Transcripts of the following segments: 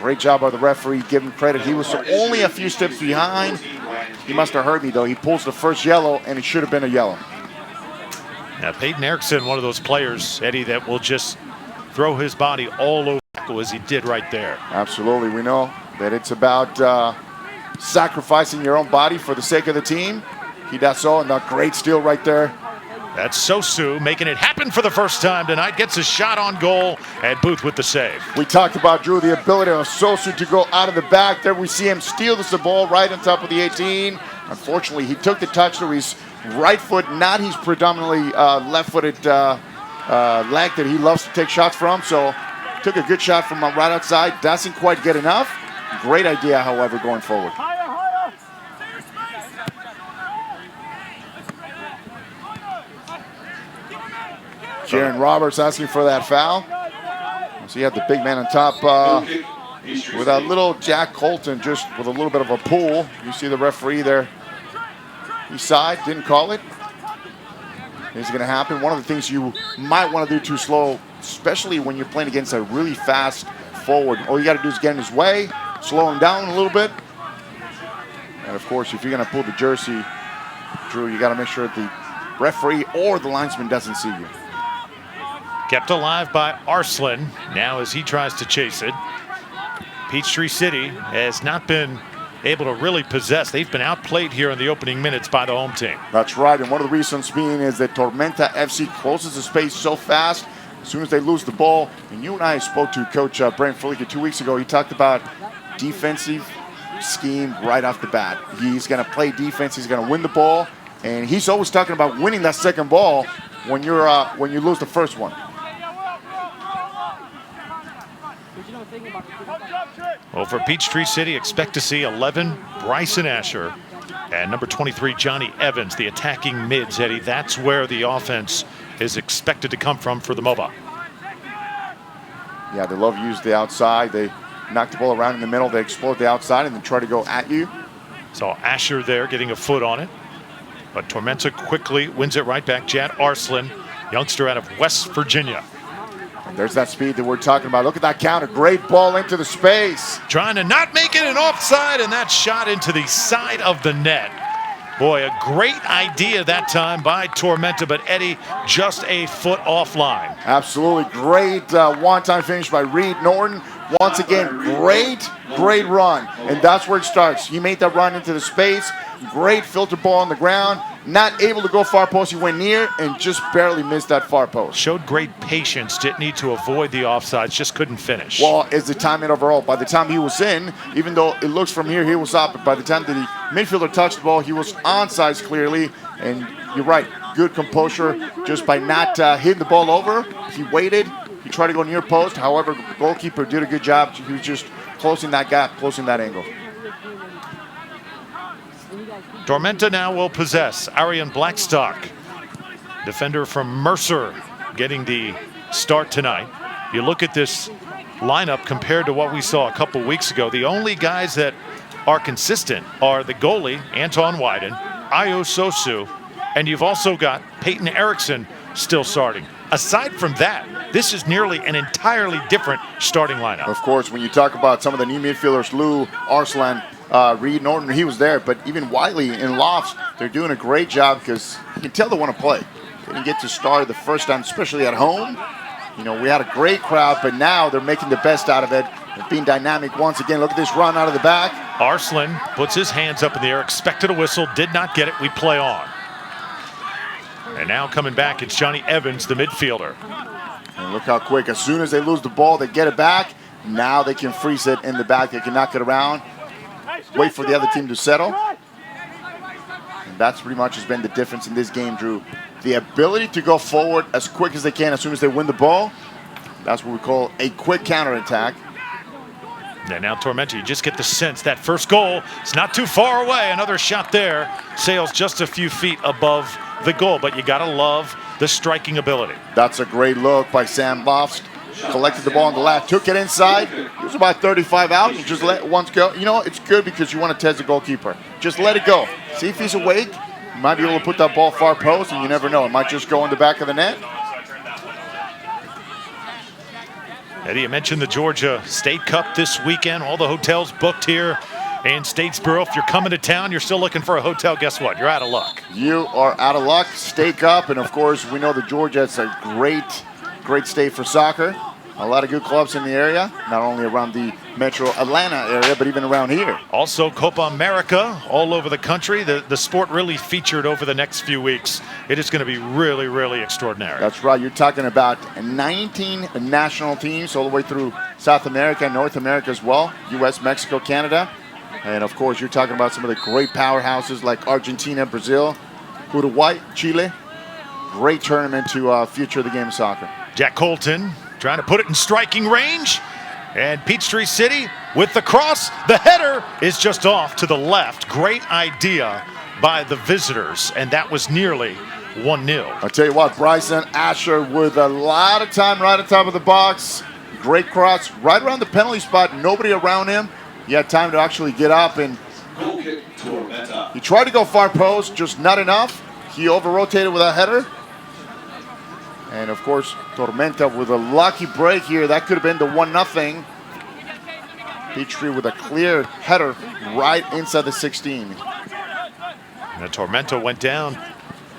Great job by the referee. Give him credit. He was only a few steps behind. He must have heard me, though. He pulls the first yellow, and it should have been a yellow. Now, Peyton Erickson, one of those players, Eddie, that will just throw his body all over as he did right there. Absolutely. We know that it's about sacrificing your own body for the sake of the team. He does so, and a great steal right there. That's Sosu making it happen for the first time tonight. Gets a shot on goal, and Booth with the save. We talked about, Drew, the ability of Sosu to go out of the back. There we see him steal the ball right on top of the 18. Unfortunately, he took the touch to his right foot, not his predominantly left-footed leg that he loves to take shots from. So took a good shot from right outside. Doesn't quite get enough. Great idea, however, going forward. Jaron Roberts asking for that foul. So you have the big man on top with a little Jack Colton, just with a little bit of a pull. You see the referee there. East side didn't call it. It's going to happen. One of the things you might want to do too slow, especially when you're playing against a really fast forward. All you got to do is get in his way, slow him down a little bit. And of course, if you're going to pull the jersey, Drew, you got to make sure the referee or the linesman doesn't see you. Kept alive by Arslan now as he tries to chase it. Peachtree City has not been able to really possess. They've been outplayed here in the opening minutes by the home team. That's right, and one of the reasons being is that Tormenta FC closes the space so fast as soon as they lose the ball. And you and I spoke to Coach Brent Frolicka 2 weeks ago. He talked about defensive scheme right off the bat. He's going to play defense. He's going to win the ball, and he's always talking about winning that second ball when you lose the first one. Well, for Peachtree City, expect to see 11 Bryson Asher and number 23 Johnny Evans, the attacking mids, Eddie. That's where the offense is expected to come from for the MOBA. Yeah, they love to use the outside. They knock the ball around in the middle. They explode the outside and then try to go at you. Saw Asher there getting a foot on it. But Tormenta quickly wins it right back. Jad Arslan, youngster out of West Virginia. And there's that speed that we're talking about. Look at that counter. Great ball into the space. Trying to not make it an offside, and that shot into the side of the net. Boy, a great idea that time by Tormenta, but Eddie just a foot offline. Absolutely great one-time finish by Reed Norton. Once again, great run. And that's where it starts. He made that run into the space. Great filter ball on the ground. Not able to go far post. He went near and just barely missed that far post. Showed great patience. Didn't need to avoid the offsides. Just couldn't finish. Well, it's the timing overall. By the time he was in, even though it looks from here he was up, but by the time that the midfielder touched the ball, he was onside clearly. And you're right. Good composure just by not hitting the ball over. He waited. He tried to go near post. However, the goalkeeper did a good job. He was just closing that gap, closing that angle. Tormenta now will possess. Arian Blackstock, defender from Mercer, getting the start tonight. You look at this lineup compared to what we saw a couple weeks ago. The only guys that are consistent are the goalie, Anton Wyden, Ayo Sosu, and you've also got Peyton Erickson still starting. Aside from that, this is nearly an entirely different starting lineup. Of course, when you talk about some of the new midfielders, Lou, Arslan, Reed Norton, he was there, but even Wiley and Lofts, they're doing a great job because you can tell they want to play. They didn't get to start the first time, especially at home. You know, we had a great crowd, but now they're making the best out of it. They're being dynamic once again. Look at this run out of the back. Arslan puts his hands up in the air, expected a whistle, did not get it. We play on. And now coming back, it's Johnny Evans, the midfielder. And look how quick. As soon as they lose the ball, they get it back. Now they can freeze it in the back. They can knock it around. Wait for the other team to settle. And that's pretty much has been the difference in this game, Drew. The ability to go forward as quick as they can as soon as they win the ball. That's what we call a quick counterattack. And now Tormenta, you just get the sense that first goal is not too far away. Another shot there. Sails just a few feet above the goal, but you got to love the striking ability. That's a great look by Sam Lofts. Collected the ball on the left, took it inside. He was about 35 out and just let it once go. You know, it's good because you want to test the goalkeeper. Just let it go. See if he's awake. You might be able to put that ball far post, and you never know. It might just go in the back of the net. Eddie, you mentioned the Georgia State Cup this weekend. All the hotels booked here in Statesboro. If you're coming to town, you're still looking for a hotel, guess what? You're out of luck. You are out of luck. State Cup, and of course, we know that Georgia is a great state for soccer. A lot of good clubs in the area, not only around the metro Atlanta area, but even around here. Also, Copa America all over the country. The sport really featured over the next few weeks. It is going to be really, really extraordinary. That's right. You're talking about 19 national teams all the way through South America and North America as well. U.S., Mexico, Canada. And, of course, you're talking about some of the great powerhouses like Argentina, Brazil, Uruguay, Chile. Great tournament to future the game of soccer. Jack Colton trying to put it in striking range. And Peachtree City with the cross. The header is just off to the left. Great idea by the visitors. And that was nearly 1-0. I'll tell you what, Bryson Asher with a lot of time right on top of the box. Great cross right around the penalty spot. Nobody around him. He had time to actually get up, and he tried to go far post, just not enough. He over-rotated with a header. And, of course, Tormenta with a lucky break here. That could have been the 1-0. Peachtree with a clear header right inside the 16. And Tormenta went down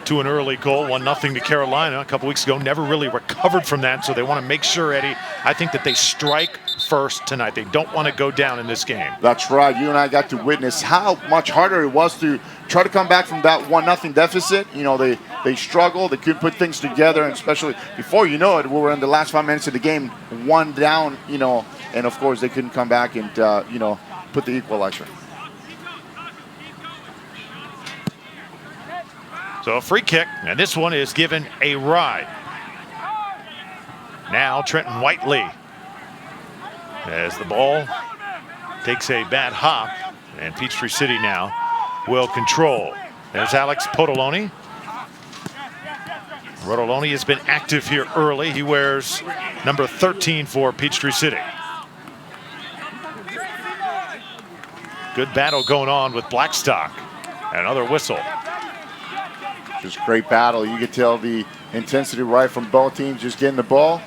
to an early goal, 1-0 to Carolina a couple weeks ago. Never really recovered from that, so they want to make sure, Eddie, I think that they strike first tonight. They don't want to go down in this game. That's right. You and I got to witness how much harder it was to try to come back from that 1-0 deficit. You know, they struggled. They couldn't put things together, and especially before you know it, we were in the last 5 minutes of the game, one down, you know, and of course they couldn't come back and, you know, put the equalizer. So a free kick, and this one is given a ride. Now Trenton Whiteley, as the ball takes a bad hop, and Peachtree City now will control. There's Alex Podoloni. Rodoloni has been active here early. He wears number 13 for Peachtree City. Good battle going on with Blackstock. Another whistle. Just great battle. You could tell the intensity right from both teams, just getting the ball.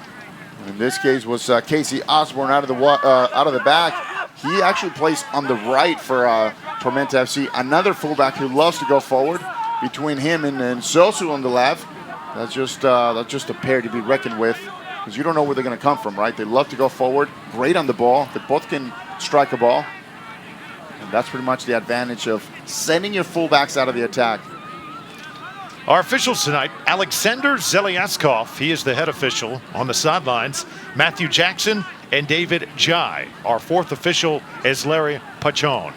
In this case was Casey Osborne out of the back. He actually plays on the right for Tormenta FC. Another fullback who loves to go forward. Between him and Sosu on the left, that's just a pair to be reckoned with, because you don't know where they're going to come from, right? They love to go forward. Great on the ball. They both can strike a ball, and that's pretty much the advantage of sending your fullbacks out of the attack. Our officials tonight, Alexander Zelyaskov, he is the head official on the sidelines. Matthew Jackson and David Jai. Our fourth official is Larry Pachon.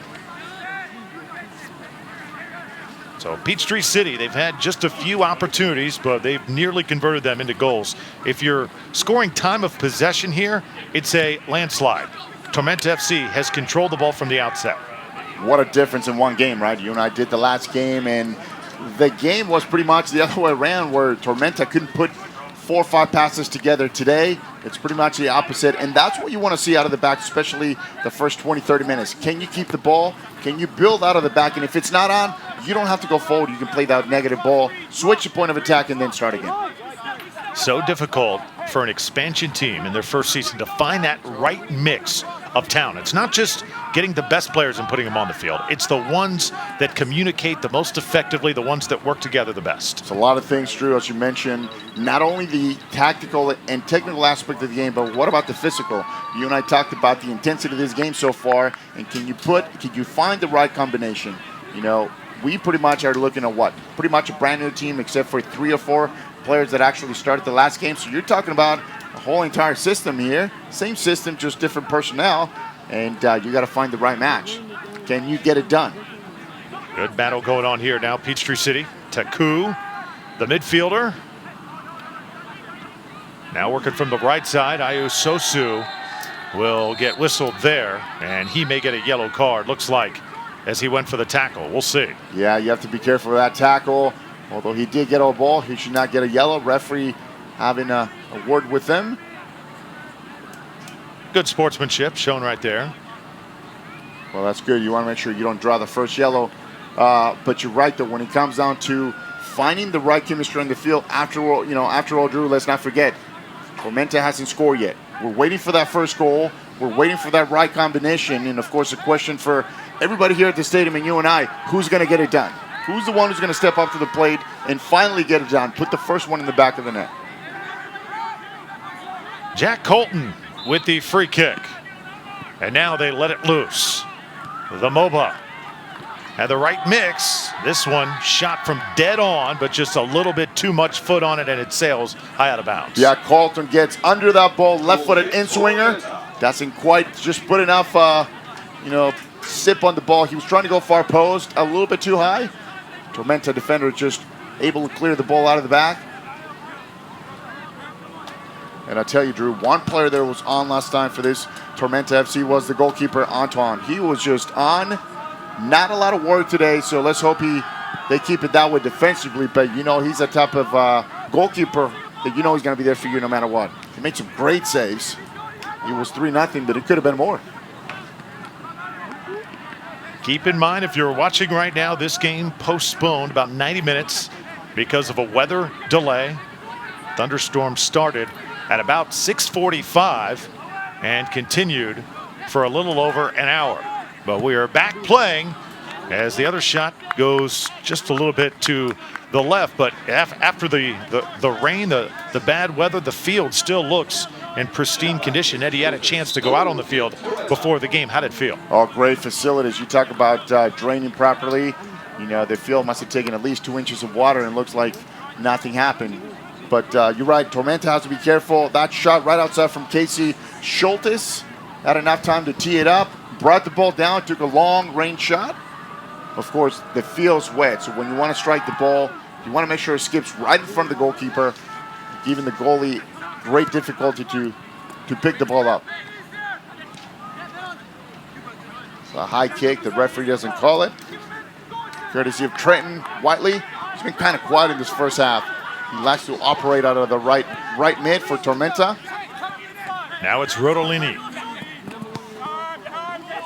So Peachtree City, they've had just a few opportunities, but they've nearly converted them into goals. If you're scoring time of possession here, it's a landslide. Tormenta FC has controlled the ball from the outset. What a difference in one game, right? You and I did the last game, and the game was pretty much the other way around, where Tormenta couldn't put 4 or 5 passes together. Today, it's pretty much the opposite, and that's what you want to see out of the back, especially the first 20, 30 minutes. Can you keep the ball? Can you build out of the back? And if it's not on, you don't have to go forward. You can play that negative ball, switch the point of attack, and then start again. So difficult for an expansion team in their first season to find that right mix of talent. It's not just getting the best players and putting them on the field. It's the ones that communicate the most effectively, the ones that work together the best. It's a lot of things, Drew, as you mentioned. Not only the tactical and technical aspect of the game, but what about the physical? You and I talked about the intensity of this game so far, and can you find the right combination? You know, we pretty much are looking at what? Pretty much a brand new team, except for 3 or 4 players that actually started the last game. So you're talking about a whole entire system here. Same system, just different personnel. And you got to find the right match. Can you get it done? Good battle going on here now. Peachtree City. Taku, the midfielder. Now working from the right side. Ayu Sosu will get whistled there. And he may get a yellow card, looks like, as he went for the tackle. We'll see. Yeah, you have to be careful with that tackle. Although he did get a ball, he should not get a yellow. Referee having a word with him. Good sportsmanship shown right there. Well, that's good. You want to make sure you don't draw the first yellow. But you're right, though, when it comes down to finding the right chemistry on the field, after all, Drew, let's not forget, Tormenta hasn't scored yet. We're waiting for that first goal. We're waiting for that right combination. And, of course, the question for everybody here at the stadium and you and I, who's going to get it done? Who's the one who's going to step up to the plate and finally get it done? Put the first one in the back of the net. Jack Colton with the free kick. And now they let it loose. The MOBA had the right mix. This one shot from dead on, but just a little bit too much foot on it, and it sails high out of bounds. Yeah, Colton gets under that ball, left-footed in-swinger. Doesn't quite just put enough, sip on the ball. He was trying to go far post, a little bit too high. Tormenta defender just able to clear the ball out of the back. And I tell you, Drew, one player there was on last time for this Tormenta FC was the goalkeeper, Antoine. He was just on. Not a lot of work today, so let's hope they keep it that way defensively. But, he's a type of goalkeeper that he's going to be there for you no matter what. He made some great saves. It was 3-0, but it could have been more. Keep in mind, if you're watching right now, this game postponed about 90 minutes because of a weather delay. Thunderstorm started at about 6:45 and continued for a little over an hour. But we are back playing as the other shot goes just a little bit to the left. But after the rain, the bad weather, the field still looks in pristine condition. Eddie had a chance to go out on the field before the game. How did it feel? Oh, great facilities. You talk about draining properly. The field must have taken at least 2 inches of water, and it looks like nothing happened. But you're right, Tormenta has to be careful. That shot right outside from Casey Schultes had enough time to tee it up, brought the ball down, took a long range shot. Of course, the field's wet, so when you want to strike the ball, you want to make sure it skips right in front of the goalkeeper, giving the goalie great difficulty to pick the ball up. It's a high kick. The referee doesn't call it. Courtesy of Trenton Whiteley. He's been kind of quiet in this first half. He likes to operate out of the right mid for Tormenta. Now it's Rodolini.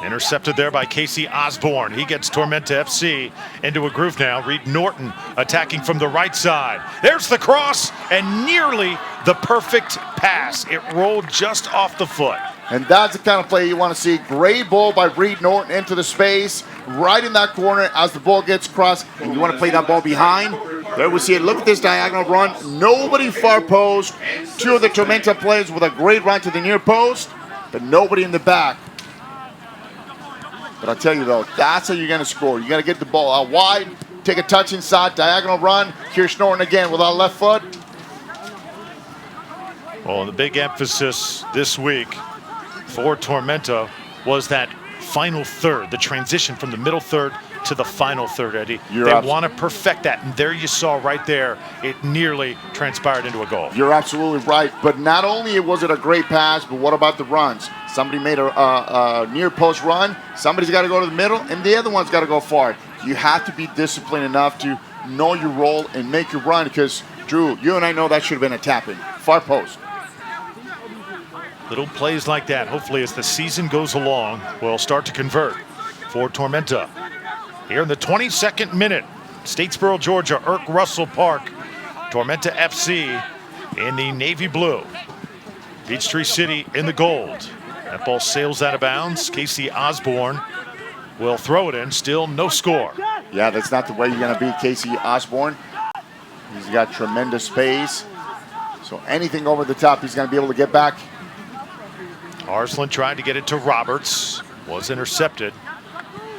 Intercepted there by Casey Osborne. He gets Tormenta FC into a groove now. Reed Norton attacking from the right side. There's the cross and nearly the perfect pass. It rolled just off the foot. And that's the kind of play you want to see. Great ball by Reed Norton into the space, right in that corner as the ball gets crossed. And you want to play that ball behind. There we see it. Look at this diagonal run. Nobody far post. Two of the Tormenta players with a great run to the near post, but nobody in the back. But I'll tell you, though, that's how you're going to score. You got to get the ball out wide, take a touch inside, diagonal run. Here's Norton again with our left foot. Well, the big emphasis this week for Tormenta was that final third, the transition from the middle third to the final third, Eddie. They want to perfect that, and there you saw right there, it nearly transpired into a goal. You're absolutely right, but not only was it a great pass, but what about the runs? Somebody made a near post run, somebody's got to go to the middle, and the other one's got to go far. You have to be disciplined enough to know your role and make your run, because, Drew, you and I know that should have been a tap-in, far post. Little plays like that, hopefully as the season goes along, will start to convert for Tormenta. Here in the 22nd minute, Statesboro, Georgia, Irk Russell Park, Tormenta FC in the navy blue. Peachtree City in the gold. That ball sails out of bounds. Casey Osborne will throw it in, still no score. Yeah, that's not the way you're going to beat Casey Osborne. He's got tremendous pace. So anything over the top, he's going to be able to get back. Arslan tried to get it to Roberts, was intercepted.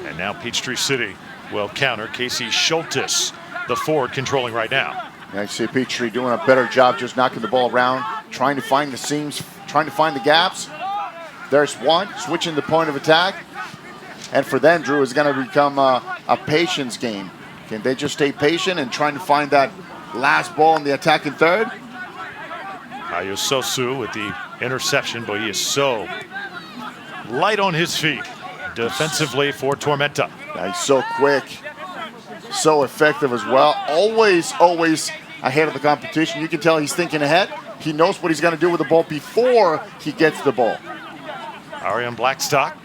And now Peachtree City will counter. Casey Schultes, the forward, controlling right now. Yeah, I see Peachtree doing a better job just knocking the ball around, trying to find the seams, trying to find the gaps. There's one, switching the point of attack. And for them, Drew, it's going to become a patience game. Can they just stay patient and trying to find that last ball in the attacking third? Ayososu with the interception, but he is so light on his feet defensively for Tormenta. Yeah, he's so quick, so effective as well. Always ahead of the competition. You can tell he's thinking ahead. He knows what he's going to do with the ball before he gets the ball. Arian Blackstock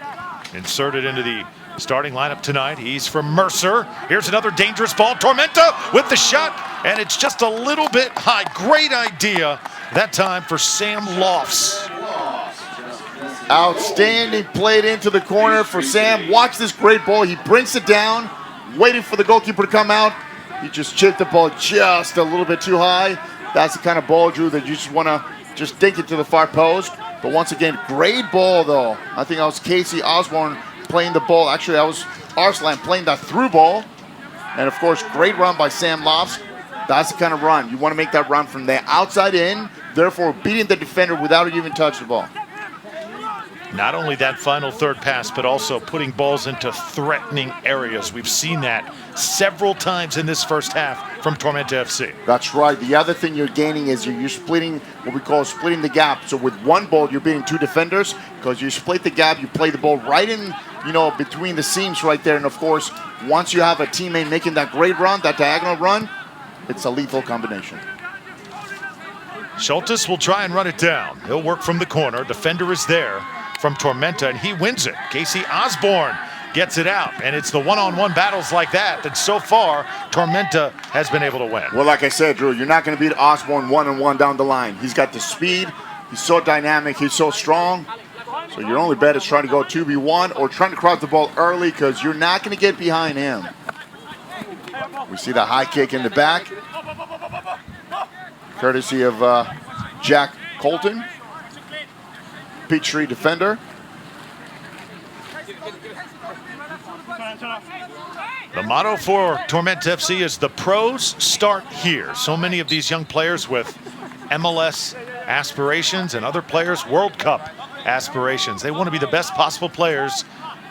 inserted into the starting lineup tonight. He's from Mercer. Here's another dangerous ball. Tormenta with the shot, and it's just a little bit high. Great idea that time for Sam Lofts. Outstanding played into the corner for Sam. Watch this great ball. He brings it down, waiting for the goalkeeper to come out. He just chipped the ball just a little bit too high. That's the kind of ball, Drew, that you just want to just dink it to the far post. But once again, great ball, though. I think that was Casey Osborne playing the ball. Actually, that was Arslan playing that through ball. And, of course, great run by Sam Lofts. That's the kind of run. You want to make that run from the outside in, therefore beating the defender without even touching the ball. Not only that final third pass, but also putting balls into threatening areas. We've seen that several times in this first half from Tormenta FC. That's right. The other thing you're gaining is you're splitting what we call splitting the gap. So with one ball, you're beating two defenders because you split the gap, you play the ball right in, between the seams right there. And, of course, once you have a teammate making that great run, that diagonal run, it's a lethal combination. Schultes will try and run it down. He'll work from the corner. Defender is there from Tormenta, and he wins it. Casey Osborne gets it out, and it's the one-on-one battles like that so far Tormenta has been able to win. Well, like I said, Drew, you're not going to beat Osborne one-on-one down the line. He's got the speed. He's so dynamic. He's so strong. So your only bet is trying to go 2v1 or trying to cross the ball early because you're not going to get behind him. We see the high kick in the back, courtesy of Jack Colton. Peachtree defender. The motto for Tormenta FC is the pros start here. So many of these young players with MLS aspirations and other players World Cup aspirations. They want to be the best possible players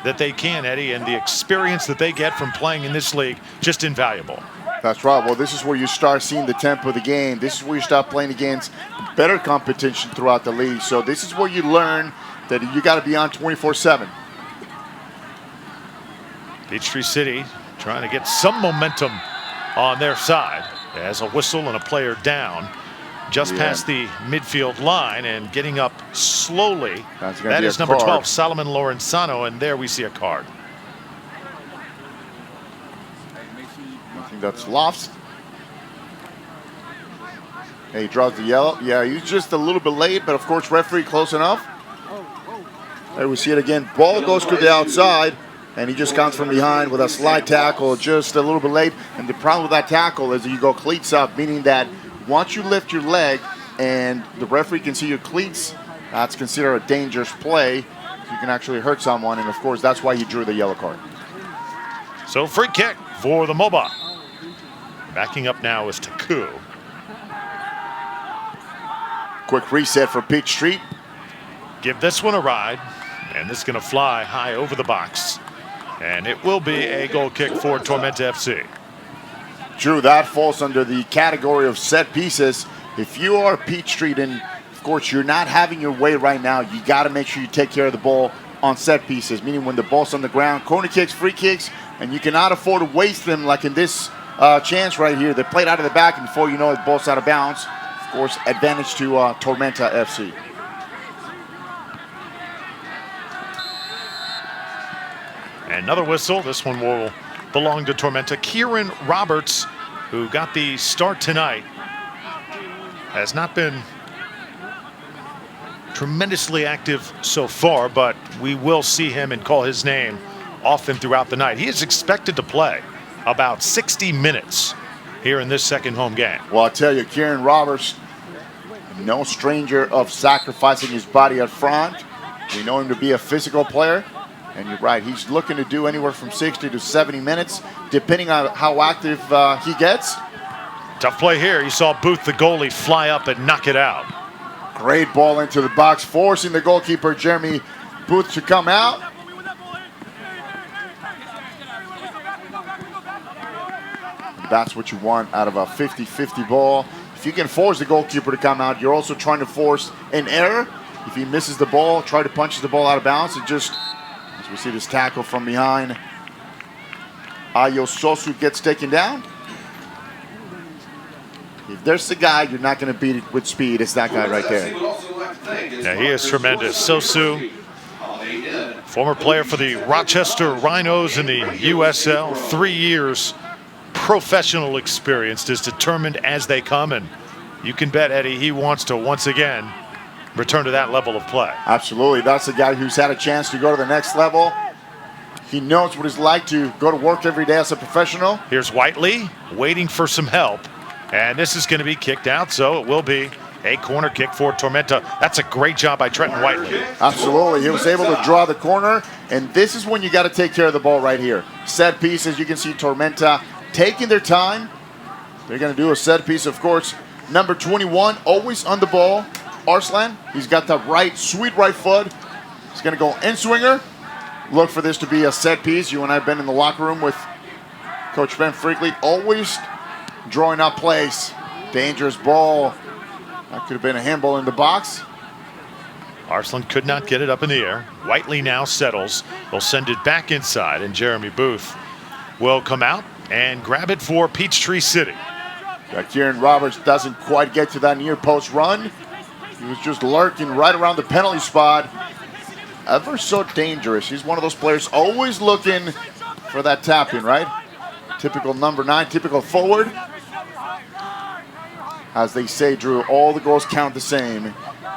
that they can, Eddie, and the experience that they get from playing in this league, just invaluable. That's right. Well, this is where you start seeing the tempo of the game. This is where you start playing against better competition throughout the league. So this is where you learn that you got to be on 24/7. Peachtree City trying to get some momentum on their side as a whistle and a player down just past the midfield line and getting up slowly. That is number 12, Solomon Lorenzano, and there we see a card. I think that's Lofts. Hey, he draws the yellow. Yeah, he's just a little bit late, but of course, referee close enough. There we see it again. Ball goes to the outside, and he just comes from behind with a slide tackle, just a little bit late. And the problem with that tackle is that you go cleats up, meaning that once you lift your leg and the referee can see your cleats, that's considered a dangerous play. You can actually hurt someone, and of course, that's why he drew the yellow card. So free kick for the MOBA. Backing up now is Taku. Quick reset for Peachtree. Give this one a ride, and this is going to fly high over the box. And it will be a goal kick for Tormenta FC. Drew, that falls under the category of set pieces. If you are Peachtree, and of course you're not having your way right now, you got to make sure you take care of the ball on set pieces, meaning when the ball's on the ground, corner kicks, free kicks, and you cannot afford to waste them like in this chance right here. They played out of the back, and before you know it, the ball's out of bounds. Of course, advantage to Tormenta FC. Another whistle. This one will belong to Tormenta. Kieran Roberts, who got the start tonight, has not been tremendously active so far, but we will see him and call his name often throughout the night. He is expected to play about 60 minutes here in this second home game. Well, I'll tell you, Kieran Roberts, no stranger of sacrificing his body up front. We know him to be a physical player. And you're right, he's looking to do anywhere from 60 to 70 minutes, depending on how active he gets. Tough play here. You saw Booth, the goalie, fly up and knock it out. Great ball into the box, forcing the goalkeeper, Jeremy Booth, to come out. That's what you want out of a 50-50 ball. If you can force the goalkeeper to come out, you're also trying to force an error. If he misses the ball, try to punch the ball out of bounds. It just, as we see this tackle from behind, Ayo Sosu gets taken down. If there's the guy you're not going to beat it with speed, it's that guy right there. Yeah, he is tremendous. Sosu, former player for the Rochester Rhinos in the USL, 3 years professional experience, as determined as they come, and you can bet, Eddie, he wants to once again return to that level of play. Absolutely. That's a guy who's had a chance to go to the next level. He knows what it's like to go to work every day as a professional. Here's Whiteley waiting for some help. And this is going to be kicked out, so it will be a corner kick for Tormenta. That's a great job by Trenton Whiteley. Absolutely. He was able to draw the corner, and this is when you got to take care of the ball right here. Set piece, as you can see, Tormenta taking their time. They're going to do a set piece, of course. Number 21, always on the ball. Arslan, he's got the sweet right foot. He's going to go in swinger. Look for this to be a set piece. You and I have been in the locker room with Coach Ben Freakley, always drawing up plays. Dangerous ball. That could have been a handball in the box. Arslan could not get it up in the air. Whiteley now settles. They'll send it back inside, and Jeremy Booth will come out and grab it for Peachtree City. Kieran Roberts doesn't quite get to that near post run. He was just lurking right around the penalty spot. Ever so dangerous. He's one of those players always looking for that tap in, right? Typical number 9, typical forward. As they say, Drew, all the goals count the same,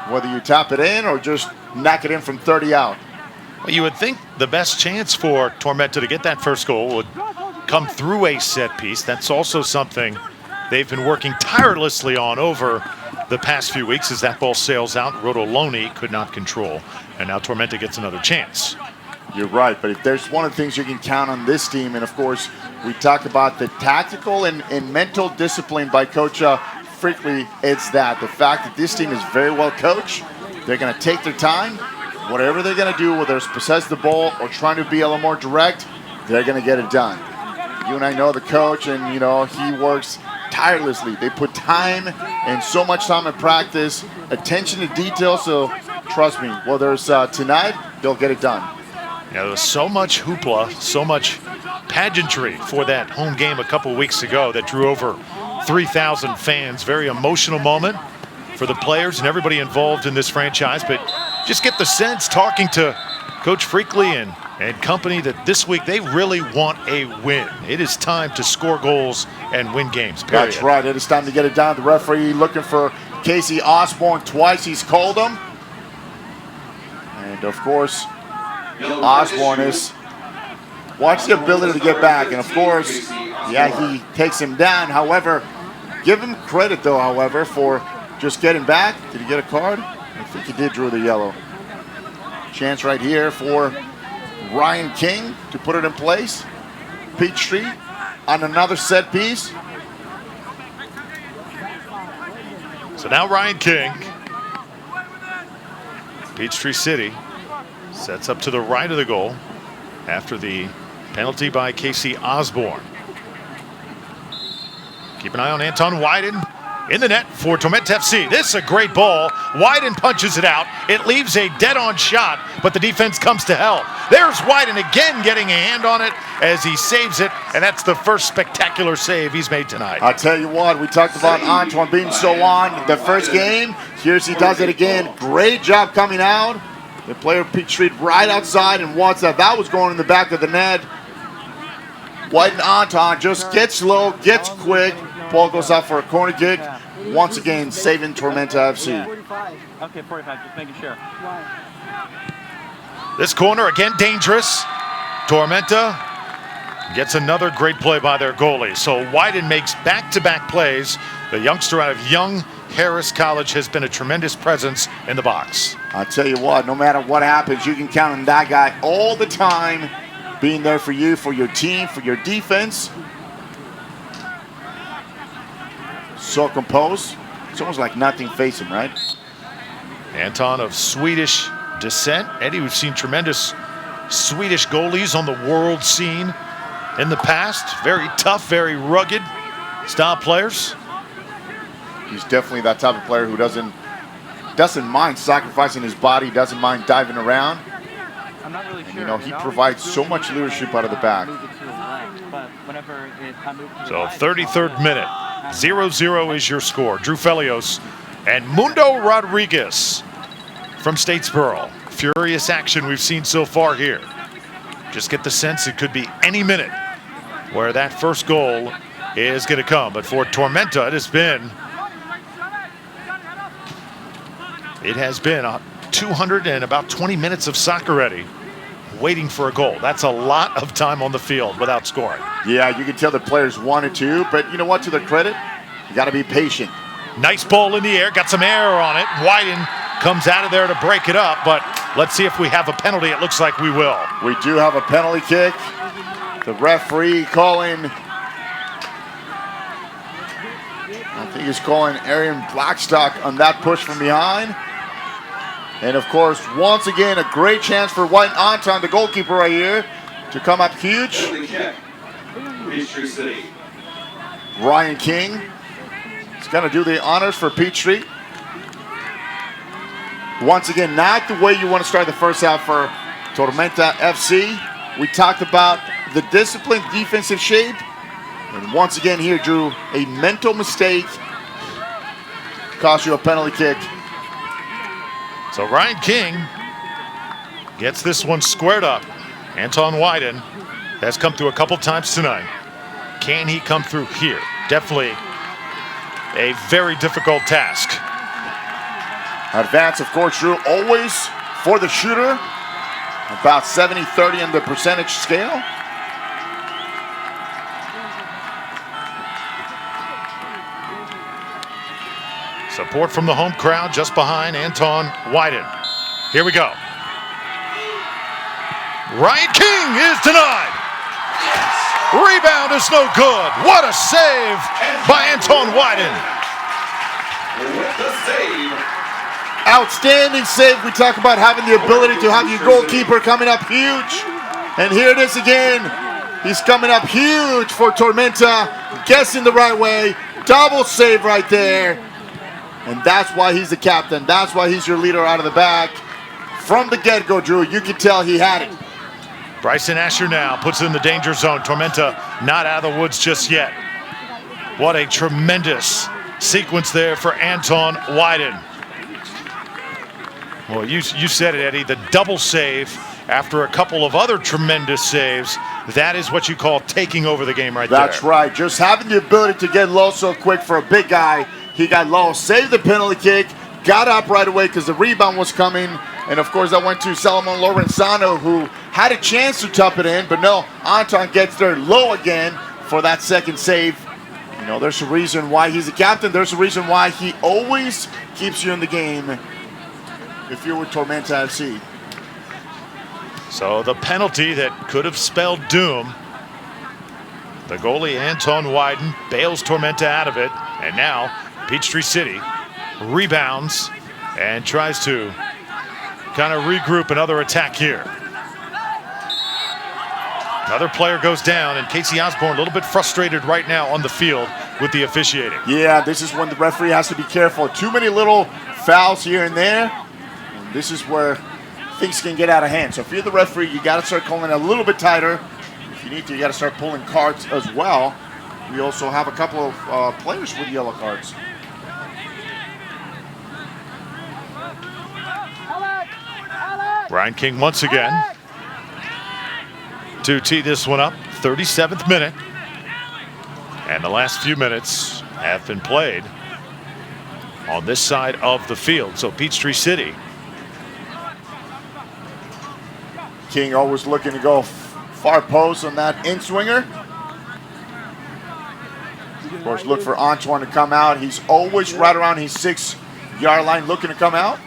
whether you tap it in or just knock it in from 30 out. Well, you would think the best chance for Tormenta to get that first goal would come through a set piece. That's also something they've been working tirelessly on over the past few weeks as that ball sails out. Rodoloni could not control, and now Tormenta gets another chance. You're right, but if there's one of the things you can count on this team, and of course, we talk about the tactical and mental discipline by Coach Freakley, it's that. The fact that this team is very well coached. They're going to take their time. Whatever they're going to do, whether it's possess the ball or trying to be a little more direct, they're going to get it done. You and I know the coach, and he works tirelessly. They put time and so much time in practice, attention to detail. So trust me, whether it's tonight, they'll get it done. Yeah, there was so much hoopla, so much pageantry for that home game a couple weeks ago that drew over 3,000 fans. Very emotional moment for the players and everybody involved in this franchise. But just get the sense, talking to Coach Freakley and company, that this week they really want a win. It is time to score goals and win games, period. That's right. It is time to get it done. The referee looking for Casey Osborne twice. He's called him. And, of course, Osborne is watch the ability to get back. And, of course, yeah, he takes him down. However, give him credit, though, for just getting back. Did he get a card? I think he did, drew the yellow. Chance right here for Ryan King to put it in place. Peachtree on another set piece. So now Ryan King. Peachtree City sets up to the right of the goal after the penalty by Casey Osborne. Keep an eye on Anton Wyden in the net for Tormenta FC. This is a great ball. Wyden punches it out. It leaves a dead-on shot, but the defense comes to help. There's Wyden again getting a hand on it as he saves it, and that's the first spectacular save he's made tonight. I'll tell you what, we talked about Antoine being so on the first game. Here's he does it again. Great job coming out. The player Peachtree right outside, and once that was going in the back of the net. Wyden Anton just gets low, gets quick. Ball goes out for a corner kick. Once again, saving Tormenta FC. 45. Okay, 45, just making sure. This corner again dangerous. Tormenta gets another great play by their goalie. So Wyden makes back-to-back plays. The youngster out of Young Harris College has been a tremendous presence in the box. I'll tell you what, no matter what happens, you can count on that guy all the time, being there for you, for your team, for your defense. So composed. It's almost like nothing faced him, right? Anton of Swedish descent. Eddie, we've seen tremendous Swedish goalies on the world scene in the past. Very tough, very rugged style players. He's definitely that type of player who doesn't mind sacrificing his body, doesn't mind diving around. I'm not really sure. And, he provides so much leadership out of the back. So 33rd minute, 0-0 is your score. Drew Felios and Mundo Rodriguez from Statesboro. Furious action we've seen so far here. Just get the sense it could be any minute where that first goal is going to come. But for Tormenta, it has been It has been 200 and about 20 minutes of soccer ready, waiting for a goal. That's a lot of time on the field without scoring. Yeah, you can tell the players wanted to, but you know what? To their credit, you got to be patient. Nice ball in the air, got some air on it. Wyden comes out of there to break it up, but let's see if we have a penalty. It looks like we will. We do have a penalty kick. The referee calling, I think he's calling Arian Blackstock on that push from behind. And of course, once again, a great chance for White Anton, the goalkeeper right here, to come up huge. Peachtree City. Ryan King is going to do the honors for Peachtree. Once again, not the way you want to start the first half for Tormenta FC. We talked about the disciplined defensive shape. And once again here, Drew, a mental mistake cost you a penalty kick. So Ryan King gets this one squared up. Anton Wyden has come through a couple times tonight. Can he come through here? Definitely a very difficult task. Advance, of course, Drew, always for the shooter. About 70-30 in the percentage scale. Support from the home crowd just behind Anton Wyden. Here we go. Ryan King is denied. Rebound is no good. What a save by Anton Wyden. With the save. Outstanding save. We talk about having the ability to have your goalkeeper coming up huge. And here it is again. He's coming up huge for Tormenta. Guessing the right way. Double save right there. And that's why he's the captain. That's why he's your leader out of the back. From the get-go, Drew, you can tell he had it. Bryson Asher now puts it in the danger zone. Tormenta not out of the woods just yet. What a tremendous sequence there for Anton Wyden. Well, you said it, Eddie, the double save after a couple of other tremendous saves. That is what you call taking over the game right there. That's right. Just having the ability to get low so quick for a big guy. He got low, saved the penalty kick, got up right away because the rebound was coming. And, of course, that went to Salomon Lorenzano, who had a chance to top it in. But, no, Anton gets there low again for that second save. You know, there's a reason why he's a captain. There's a reason why he always keeps you in the game if you're with Tormenta FC. So the penalty that could have spelled doom. The goalie, Anton Wyden, bails Tormenta out of it. And now Peachtree City rebounds and tries to kind of regroup another attack here. Another player goes down, and Casey Osborne a little bit frustrated right now on the field with the officiating. Yeah, this is when the referee has to be careful. Too many little fouls here and there. And this is where things can get out of hand. So if you're the referee, you got to start calling it a little bit tighter. If you need to, you got to start pulling cards as well. We also have a couple of players with yellow cards. Ryan King once again to tee this one up. 37th minute. And the last few minutes have been played on this side of the field. So Peachtree City. King always looking to go far post on that in-swinger. Of course, look for Antoine to come out. He's always right around his 6-yard line looking to come out.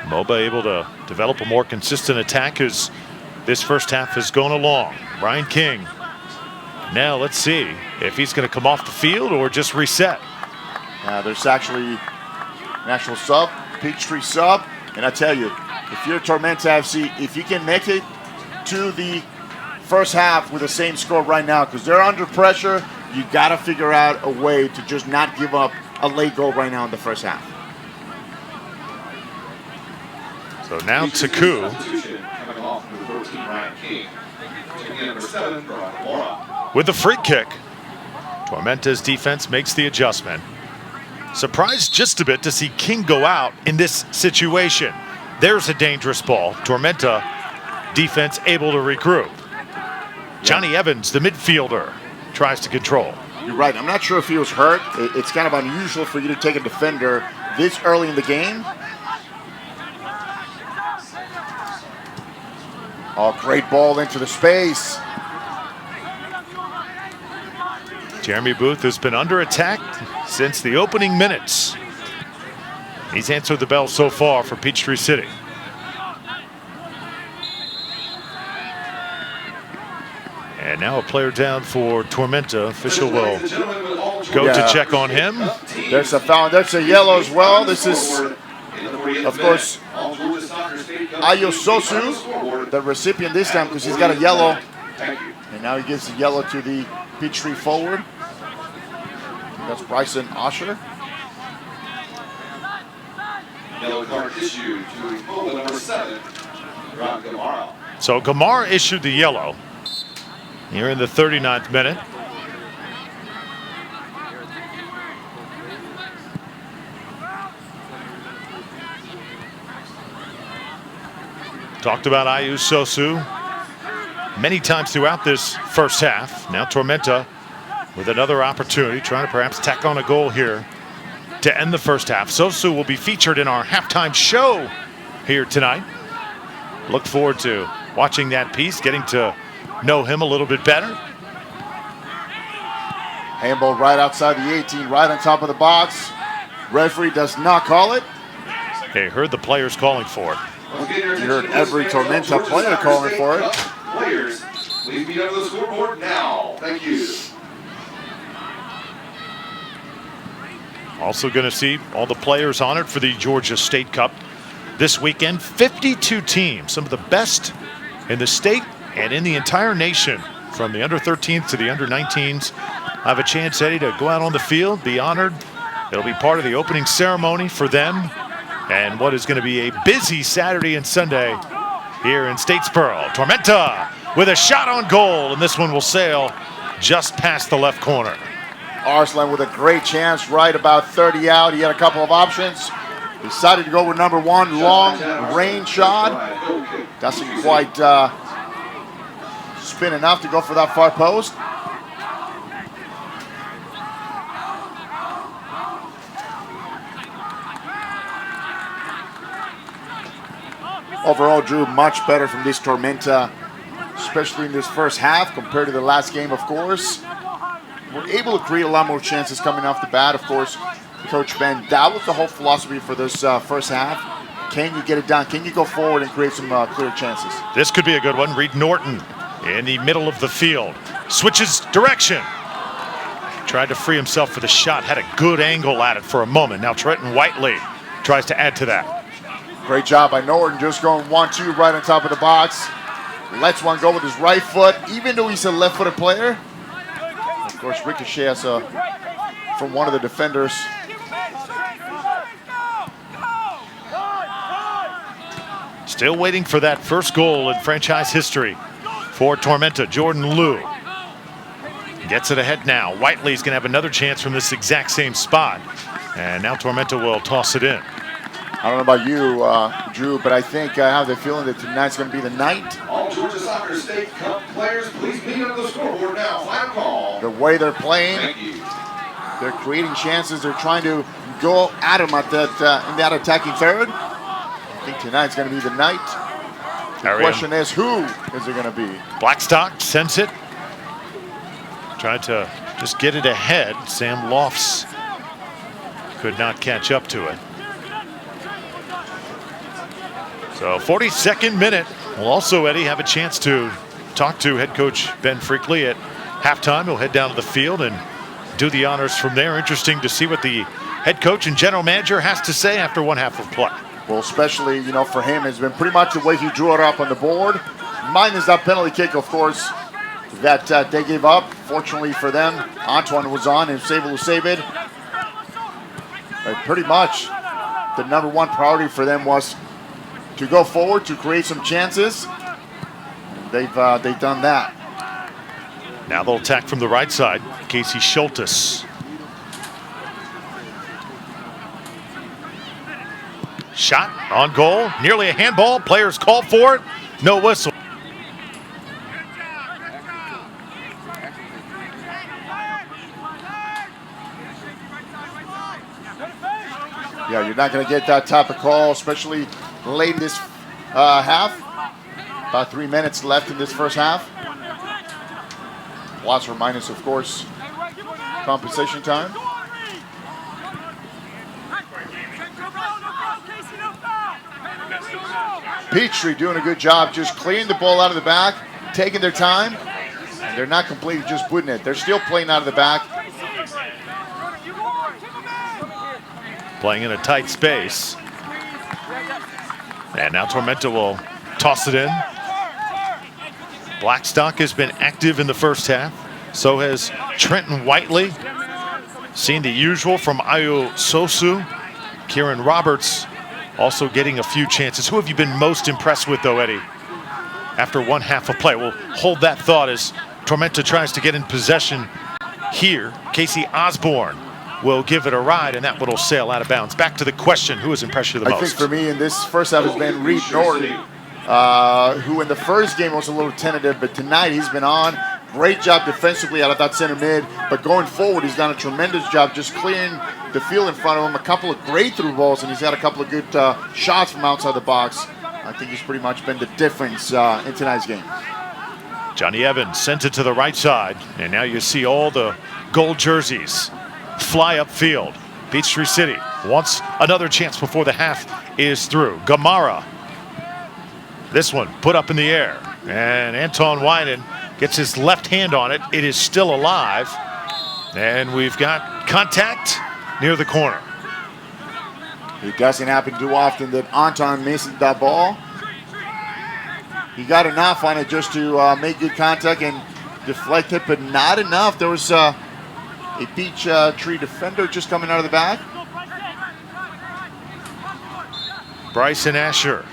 MOBA able to develop a more consistent attack as this first half has gone along. Ryan King. Now let's see if he's going to come off the field or just reset. There's actually an actual sub, Peachtree sub. And I tell you, if you're Tormenta FC, if you can make it to the first half with the same score right now, because they're under pressure, you got to figure out a way to just not give up a late goal right now in the first half. So now Taku with the free kick. Tormenta's defense makes the adjustment. Surprised just a bit to see King go out in this situation. There's a dangerous ball. Tormenta defense able to regroup. Johnny Evans, the midfielder, tries to control. You're right. I'm not sure if he was hurt. It's kind of unusual for you to take a defender this early in the game. Oh, great ball into the space. Jeremy Booth has been under attack since the opening minutes. He's answered the bell so far for Peachtree City. And now a player down for Tormenta. Official will go to check on him. There's a foul. There's a yellow as well. This is, of course, Ayo Sosu, the recipient this time because he's got a yellow. And now he gives the yellow to the Peachtree forward. That's Bryson Osher. Yellow card issued to MOBA number 7, Ron Gamara. So Gamar issued the yellow here in the 39th minute. Talked about Ayu Sosu many times throughout this first half. Now Tormenta with another opportunity, trying to perhaps tack on a goal here to end the first half. Sosu will be featured in our halftime show here tonight. Look forward to watching that piece, getting to know him a little bit better. Handball right outside the 18, right on top of the box. Referee does not call it. They heard the players calling for it. You heard every Tormenta player calling for it. Players, please be under the scoreboard now. Thank you. Also going to see all the players honored for the Georgia State Cup this weekend. 52 teams, some of the best in the state and in the entire nation, from the under-13s to the under-19s. Have a chance, Eddie, to go out on the field, be honored. It'll be part of the opening ceremony for them, and what is going to be a busy Saturday and Sunday here in Statesboro. Tormenta with a shot on goal, and this one will sail just past the left corner. Arslan with a great chance, right about 30 out. He had a couple of options. Decided to go with number 1, long range shot. Doesn't quite spin enough to go for that far post. Overall, Drew, much better from this Tormenta, especially in this first half compared to the last game, of course. We're able to create a lot more chances coming off the bat, of course. Coach Ben, that was the whole philosophy for this first half. Can you get it done? Can you go forward and create some clear chances? This could be a good one. Reed Norton in the middle of the field. Switches direction. Tried to free himself for the shot. Had a good angle at it for a moment. Now Trenton Whiteley tries to add to that. Great job by Norton, just going 1-2 right on top of the box. Lets one go with his right foot, even though he's a left-footed player. Of course, ricochet has from one of the defenders. Still waiting for that first goal in franchise history for Tormenta. Jordan Liu gets it ahead now. Whiteley's going to have another chance from this exact same spot. And now Tormenta will toss it in. I don't know about you, Drew, but I think I have the feeling that tonight's going to be the night. All Georgia Soccer State Cup players, please be under the scoreboard now. Final call. The way they're playing, Thank you. they're creating chances. They're trying to go at them at that in that attacking third. I think tonight's going to be the night. The question is, who is it going to be? Blackstock sends it. Tried to just get it ahead. Sam Lofts could not catch up to it. So 42nd minute. We'll also, Eddie, have a chance to talk to head coach Ben Freakley at halftime. He'll head down to the field and do the honors from there. Interesting to see what the head coach and general manager has to say after one half of play. Well, especially, you know, for him, it's been pretty much the way he drew it up on the board. Minus that penalty kick, of course, that they gave up. Fortunately for them, Antoine was on and was able to save it. But pretty much the number one priority for them was to go forward, to create some chances. They've done that. Now they'll attack from the right side. Casey Schultes. Shot on goal, nearly a handball. Players called for it. No whistle. Yeah, Yeah, you're not going to get that type of call, especially late in this half. About 3 minutes left in this first half. Plus or minus, of course, compensation time. Peachtree doing a good job just clearing the ball out of the back, taking their time. And they're not completely just putting it. They're still playing out of the back. Playing in a tight space. And now Tormenta will toss it in. Blackstock has been active in the first half. So has Trenton Whiteley. Seen the usual from Ayo Sosu. Kieran Roberts also getting a few chances. Who have you been most impressed with, though, Eddie, after one half of play? We'll hold that thought as Tormenta tries to get in possession here. Casey Osborne will give it a ride, and that one will sail out of bounds. Back to the question, who has impressed you the most? I think for me in this first half has been Reed Norton, who in the first game was a little tentative, but tonight he's been on. Great job defensively out of that center mid, but going forward, he's done a tremendous job just clearing the field in front of him. A couple of great through balls, and he's had a couple of good shots from outside the box. I think he's pretty much been the difference in tonight's game. Johnny Evans sent it to the right side, and now you see all the gold jerseys fly upfield. Peachtree City wants another chance before the half is through. Gamara, this one put up in the air, and Anton Wyden gets his left hand on it. It is still alive, and we've got contact near the corner. It doesn't happen too often that Anton misses that ball. He got enough on it just to make good contact and deflect it, but not enough. There was a Peachtree defender just coming out of the back. Bryson Asher,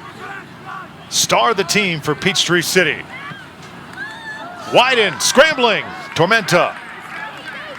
star of the team for Peachtree City. Wyden scrambling. Tormenta.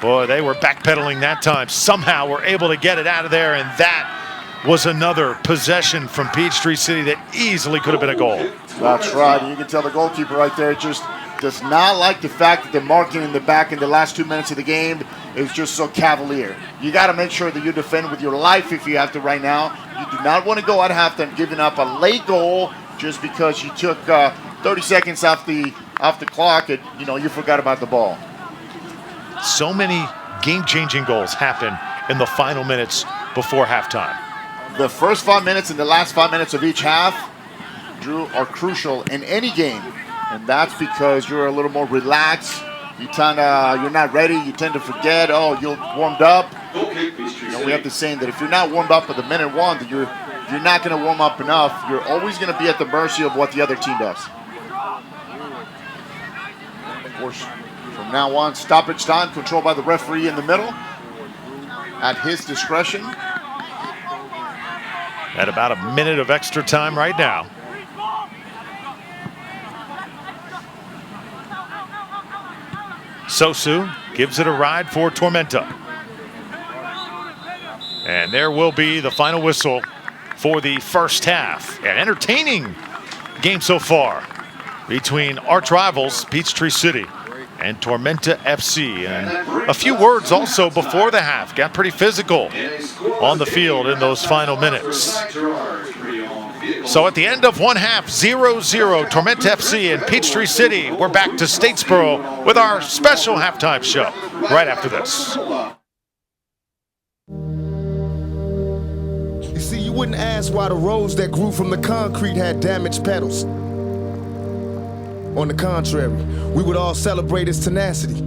Boy, they were backpedaling that time. Somehow were able to get it out of there, and that was another possession from Peachtree City that easily could have been a goal. That's right. And you can tell the goalkeeper right there just does not like the fact that the marking in the back in the last 2 minutes of the game is just so cavalier. You got to make sure that you defend with your life if you have to right now. You do not want to go at halftime giving up a late goal just because you took 30 seconds off the clock and you forgot about the ball. So many game-changing goals happen in the final minutes before halftime. The first 5 minutes and the last 5 minutes of each half, Drew, are crucial in any game, and that's because you're a little more relaxed. You're not ready. You tend to forget. Oh, you're warmed up. We have the saying that if you're not warmed up at the minute one, that you're not going to warm up enough. You're always going to be at the mercy of what the other team does. Of course, from now on, stoppage time controlled by the referee in the middle at his discretion. At about a minute of extra time right now. Sosu gives it a ride for Tormenta. And there will be the final whistle for the first half. An entertaining game so far between arch rivals Peachtree City and Tormenta FC. And a few words also before the half. Got pretty physical on the field in those final minutes. So at the end of one half, 0-0, Tormenta FC and Peachtree City. We're back to Statesboro with our special halftime show right after this. You see, you wouldn't ask why the rose that grew from the concrete had damaged petals. On the contrary, we would all celebrate its tenacity.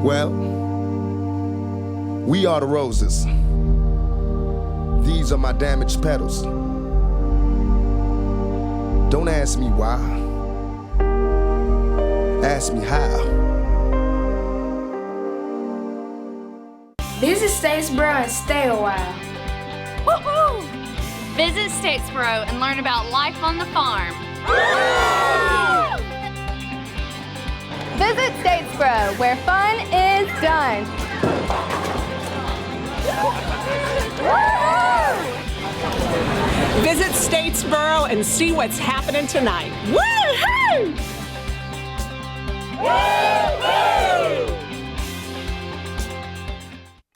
Well, we are the roses. These are my damaged petals. Don't ask me why. Ask me how. Visit Statesboro and stay a while. Woohoo! Visit Statesboro and learn about life on the farm. Visit Statesboro, where fun is done. Visit Statesboro and see what's happening tonight. Woo-hoo! Woo-hoo!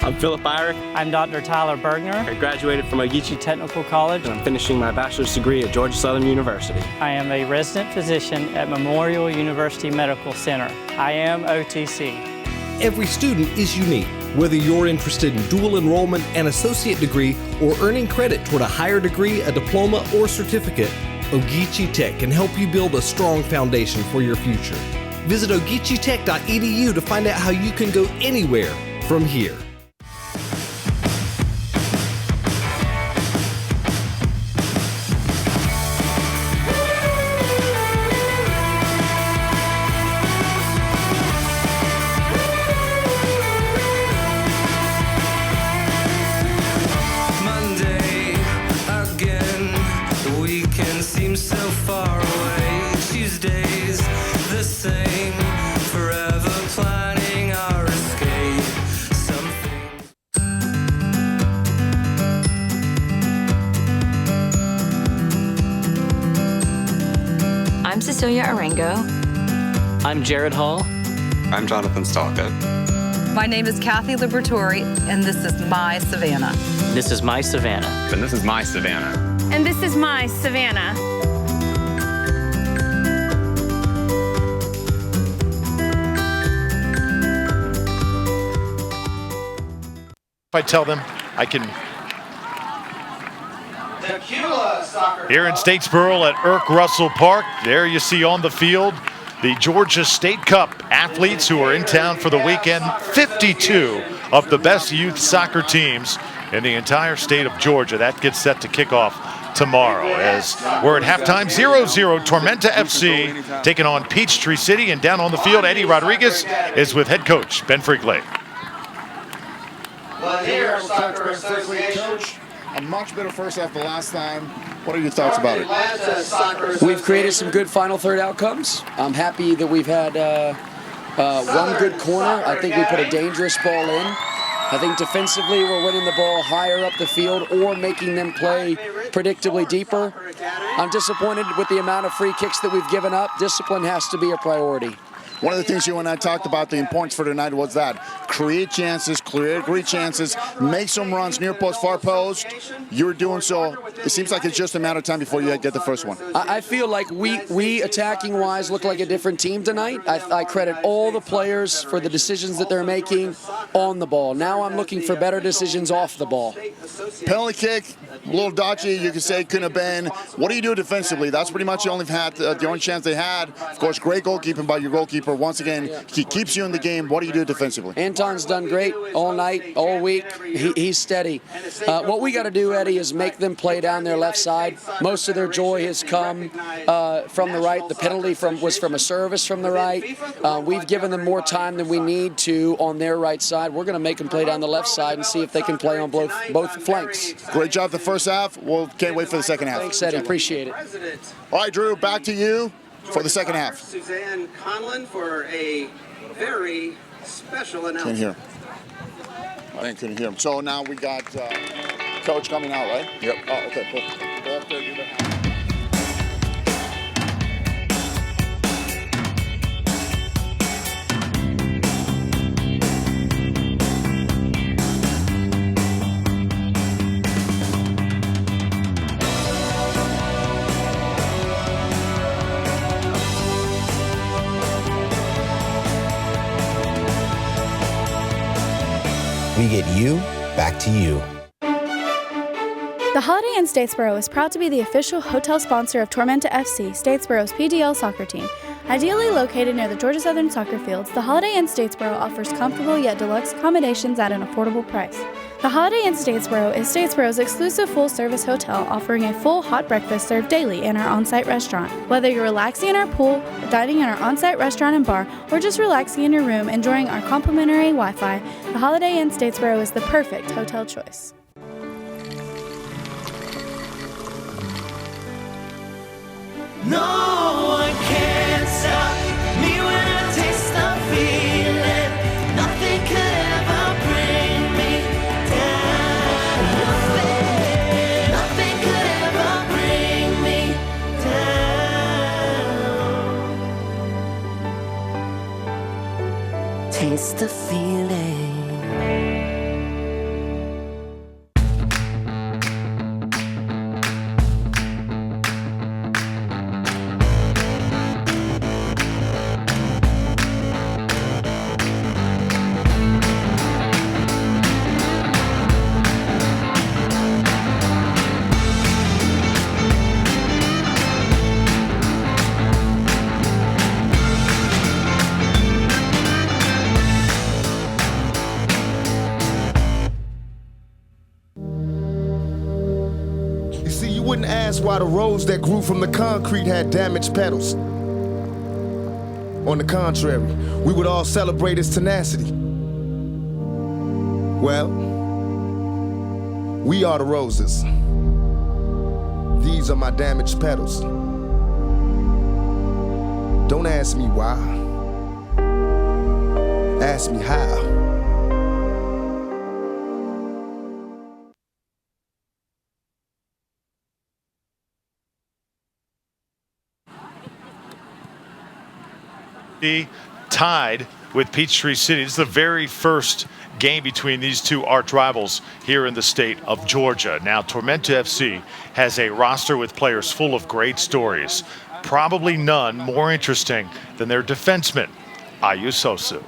I'm Philip Irick. I'm Dr. Tyler Bergner. I graduated from Ogeechee Technical College and I'm finishing my bachelor's degree at Georgia Southern University. I am a resident physician at Memorial University Medical Center. I am OTC. Every student is unique. Whether you're interested in dual enrollment, an associate degree, or earning credit toward a higher degree, a diploma, or certificate, Ogeechee Tech can help you build a strong foundation for your future. Visit ogeecheetech.edu to find out how you can go anywhere from here. I'm Jared Hall. I'm Jonathan Stalka. My name is Kathy Liberatore, and this is My Savannah. This is My Savannah. And this is My Savannah. And this is My Savannah. If I tell them I can... Here in Statesboro at Irk Russell Park, there you see on the field the Georgia State Cup athletes who are in town for the weekend. 52 of the best youth soccer teams in the entire state of Georgia. That gets set to kick off tomorrow as we're at halftime. 0-0 Tormenta FC taking on Peachtree City, and down on the field Eddie Rodriguez is with head coach Ben Freakley. Well, here, Soccer Association. Coach, a much better first half the last time. What are your thoughts about it? We've created some good final third outcomes. I'm happy that we've had one good corner. I think we put a dangerous ball in. I think defensively we're winning the ball higher up the field or making them play predictably deeper. I'm disappointed with the amount of free kicks that we've given up. Discipline has to be a priority. One of the things you and I talked about, the importance for tonight, was that create chances, create great chances, make some runs near post, far post. You're doing so. It seems like it's just a matter of time before you get the first one. I feel like we attacking-wise look like a different team tonight. I credit all the players for the decisions that they're making on the ball. Now I'm looking for better decisions off the ball. Penalty kick, a little dodgy, you could say, couldn't have been. What do you do defensively? That's pretty much the only chance they had. Of course, great goalkeeping by your goalkeeper. Once again, he keeps you in the game. What do you do defensively? Anton's done great all night, all week. He's steady. What we got to do, Eddie, is make them play down their left side. Most of their joy has come from the right. The penalty was from a service from the right. We've given them more time than we need to on their right side. We're going to make them play down the left side and see if they can play on both flanks. Great job the first half. Can't wait for the second half. Thanks, Eddie. Appreciate it. All right, Drew, back to you for the second half. Suzanne Conlon for a very special announcement. Can't hear. I couldn't hear him. So now we got Coach coming out, right? Yep. Oh, okay, cool. Go up there, do that. We get you back to you. The Holiday Inn Statesboro is proud to be the official hotel sponsor of Tormenta FC, Statesboro's PDL soccer team. Ideally located near the Georgia Southern soccer fields, the Holiday Inn Statesboro offers comfortable yet deluxe accommodations at an affordable price. The Holiday Inn Statesboro is Statesboro's exclusive full-service hotel, offering a full hot breakfast served daily in our on-site restaurant. Whether you're relaxing in our pool, dining in our on-site restaurant and bar, or just relaxing in your room enjoying our complimentary Wi-Fi, the Holiday Inn Statesboro is the perfect hotel choice. No one can stop me when I taste the feeling. Nothing could ever bring me down. Nothing could ever bring me down. Taste the feeling. why the rose that grew from the concrete had damaged petals. On the contrary, we would all celebrate his tenacity. Well, we are the roses. These are my damaged petals. Don't ask me why. Ask me how. Tied with Peachtree City. This is the very first game between these two arch rivals here in the state of Georgia. Now, Tormenta FC has a roster with players full of great stories. Probably none more interesting than their defenseman, Ayu Sosu.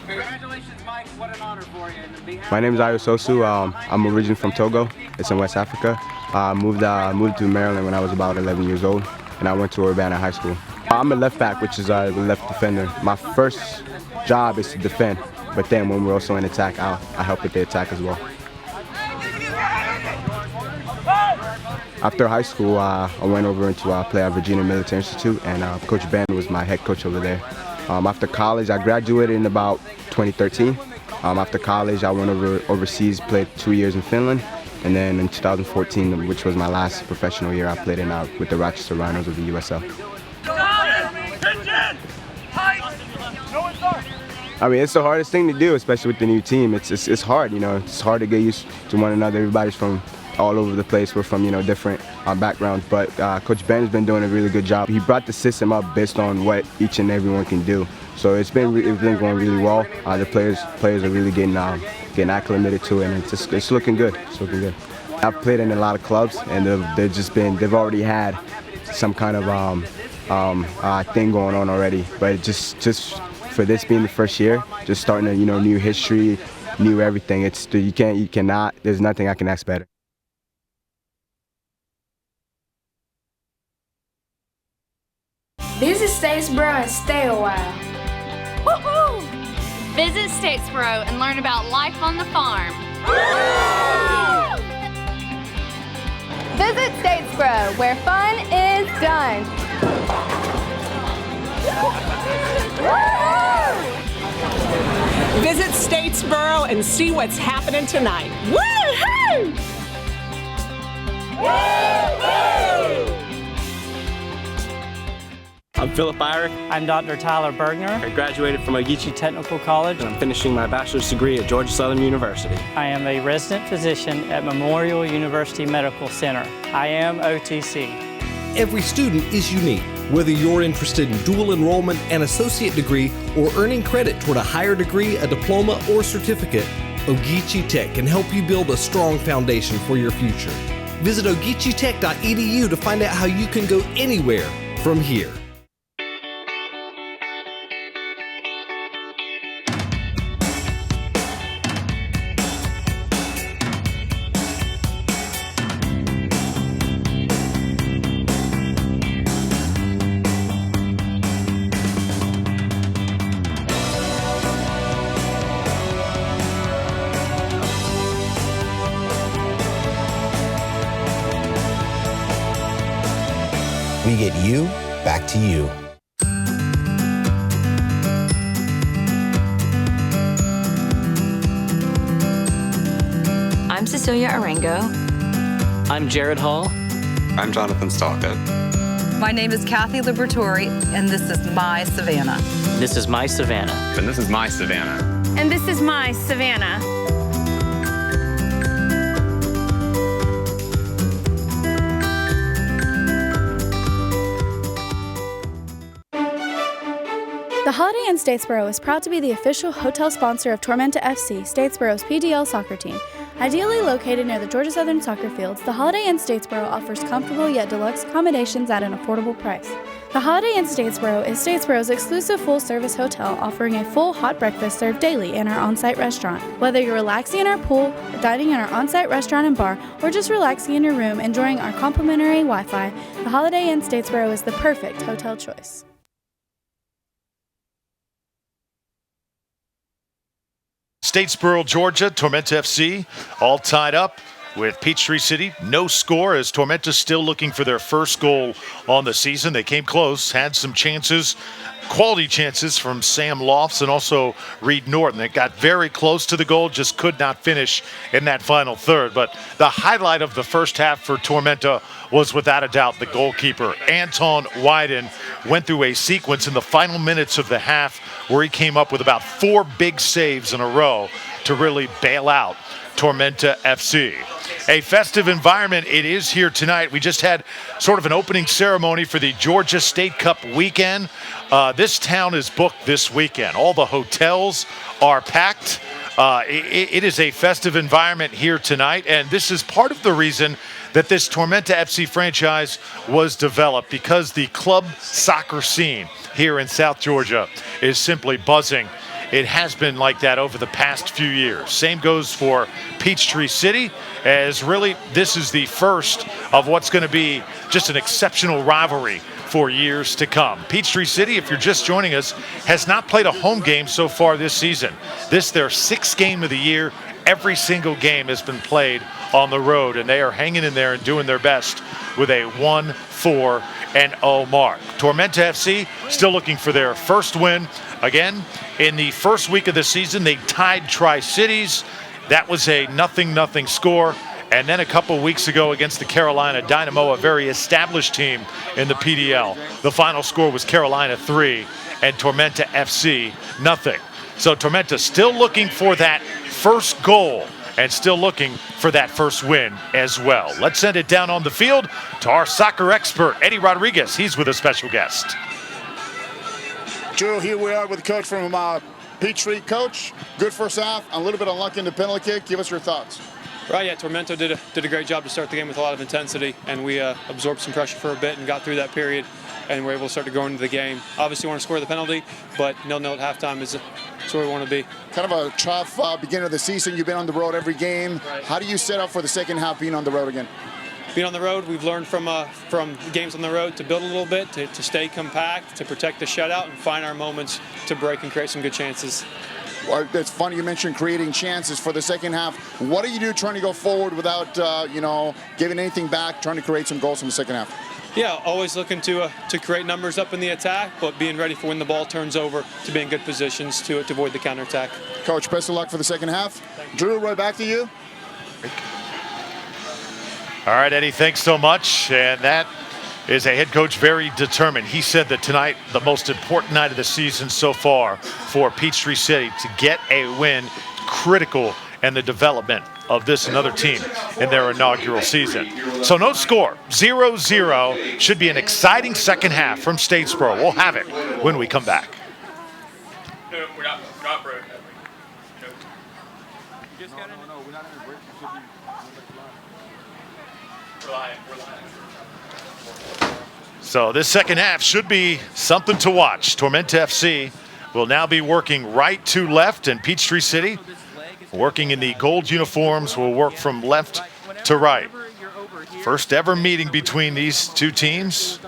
Congratulations, Mike. What an honor for you. My name is Ayu Sosu. I'm originally from Togo. It's in West Africa. I moved to Maryland when I was about 11 years old, and I went to Urbana High School. I'm a left back, which is a left defender. My first job is to defend, but then when we're also in attack, I help with the attack as well. After high school, I went over to play at Virginia Military Institute, and Coach Ben was my head coach over there. After college, I graduated in about 2013. After college, I went overseas, played 2 years in Finland, and then in 2014, which was my last professional year, I played with the Rochester Rhinos of the USL. I mean, it's the hardest thing to do, especially with the new team. It's hard, you know. It's hard to get used to one another. Everybody's from all over the place. We're from, you know, different backgrounds. But Coach Ben's been doing a really good job. He brought the system up based on what each and everyone can do. So it's been going really well. The players are really getting acclimated to it, and it's looking good. It's looking good. I've played in a lot of clubs, and they've already had some kind of thing going on already. But just for this being the first year, just starting a new history, new everything. You cannot. There's nothing I can ask better. Visit Statesboro and stay a while. Woohoo! Visit Statesboro and learn about life on the farm. Visit Statesboro, where fun is done. Visit Statesboro and see what's happening tonight. Woo-hoo! Woo-hoo! I'm Philip Irick. I'm Dr. Tyler Bergner. I graduated from Ogeechee Technical College. and I'm finishing my bachelor's degree at Georgia Southern University. I am a resident physician at Memorial University Medical Center. I am OTC. Every student is unique. Whether you're interested in dual enrollment, an associate degree, or earning credit toward a higher degree, a diploma, or certificate, Ogeechee Tech can help you build a strong foundation for your future. Visit ogeecheetech.edu to find out how you can go anywhere from here. We get you back to you. I'm Cecilia Arango. I'm Jared Hall. I'm Jonathan Stalka. My name is Kathy Liberatore, and this is my Savannah. This is my Savannah. And this is my Savannah. And this is my Savannah. The Holiday Inn Statesboro is proud to be the official hotel sponsor of Tormenta FC, Statesboro's PDL soccer team. Ideally located near the Georgia Southern soccer fields, the Holiday Inn Statesboro offers comfortable yet deluxe accommodations at an affordable price. The Holiday Inn Statesboro is Statesboro's exclusive full-service hotel, offering a full hot breakfast served daily in our on-site restaurant. Whether you're relaxing in our pool, dining in our on-site restaurant and bar, or just relaxing in your room enjoying our complimentary Wi-Fi, the Holiday Inn Statesboro is the perfect hotel choice. Statesboro, Georgia, Tormenta FC all tied up with Peachtree City. No score as Tormenta still looking for their first goal on the season. They came close, had some chances, quality chances from Sam Lofts and also Reed Norton. They got very close to the goal, just could not finish in that final third. But the highlight of the first half for Tormenta was without a doubt the goalkeeper. Anton Wyden went through a sequence in the final minutes of the half where he came up with about 4 big saves in a row to really bail out Tormenta FC. A festive environment it is here tonight. We just had sort of an opening ceremony for the Georgia State Cup weekend. This town is booked this weekend. All the hotels are packed. It is a festive environment here tonight, and this is part of the reason that this Tormenta FC franchise was developed, because the club soccer scene here in South Georgia is simply buzzing. It has been like that over the past few years. Same goes for Peachtree City, as really this is the first of what's going to be just an exceptional rivalry for years to come. Peachtree City, if you're just joining us, has not played a home game so far this season. This their 6th game of the year. Every single game has been played on the road, and they are hanging in there and doing their best with a 1-4-0 mark. Tormenta FC still looking for their first win. Again, in the first week of the season, they tied Tri-Cities. That was a 0-0 score. And then a couple weeks ago against the Carolina Dynamo, a very established team in the PDL, the final score was Carolina 3 and Tormenta FC 0. So Tormenta still looking for that first goal and still looking for that first win as well. Let's send it down on the field to our soccer expert, Eddie Rodriguez. He's with a special guest. Drew, here we are with Coach from Peachtree. Coach, good first half, a little bit of luck in the penalty kick. Give us your thoughts. Right, yeah, Tormenta did a great job to start the game with a lot of intensity, and we absorbed some pressure for a bit and got through that period, and we're able to start to go into the game. Obviously, we want to score the penalty, but 0-0 at halftime is where we want to be. Kind of a tough beginning of the season. You've been on the road every game. Right. How do you set up for the second half being on the road again? Being on the road, we've learned from games on the road to build a little bit, to stay compact, to protect the shutout, and find our moments to break and create some good chances. Well, it's funny you mentioned creating chances for the second half. What do you do trying to go forward without, giving anything back, trying to create some goals in the second half? Yeah, always looking to create numbers up in the attack, but being ready for when the ball turns over to be in good positions to avoid the counterattack. Coach, best of luck for the second half. Drew, right back to you. All right, Eddie, thanks so much. And that is a head coach very determined. He said that tonight, the most important night of the season so far for Peachtree City, to get a win, critical in the development of this another team in their inaugural season. So no score, 0-0. Should be an exciting second half from Statesboro. We'll have it when we come back. No, we're not broke. You just got in? No, we're not in a break. We're lying. So this second half should be something to watch. Tormenta FC will now be working right to left, and Peachtree City, working in the gold uniforms, will work from left to right. First ever meeting between these two teams.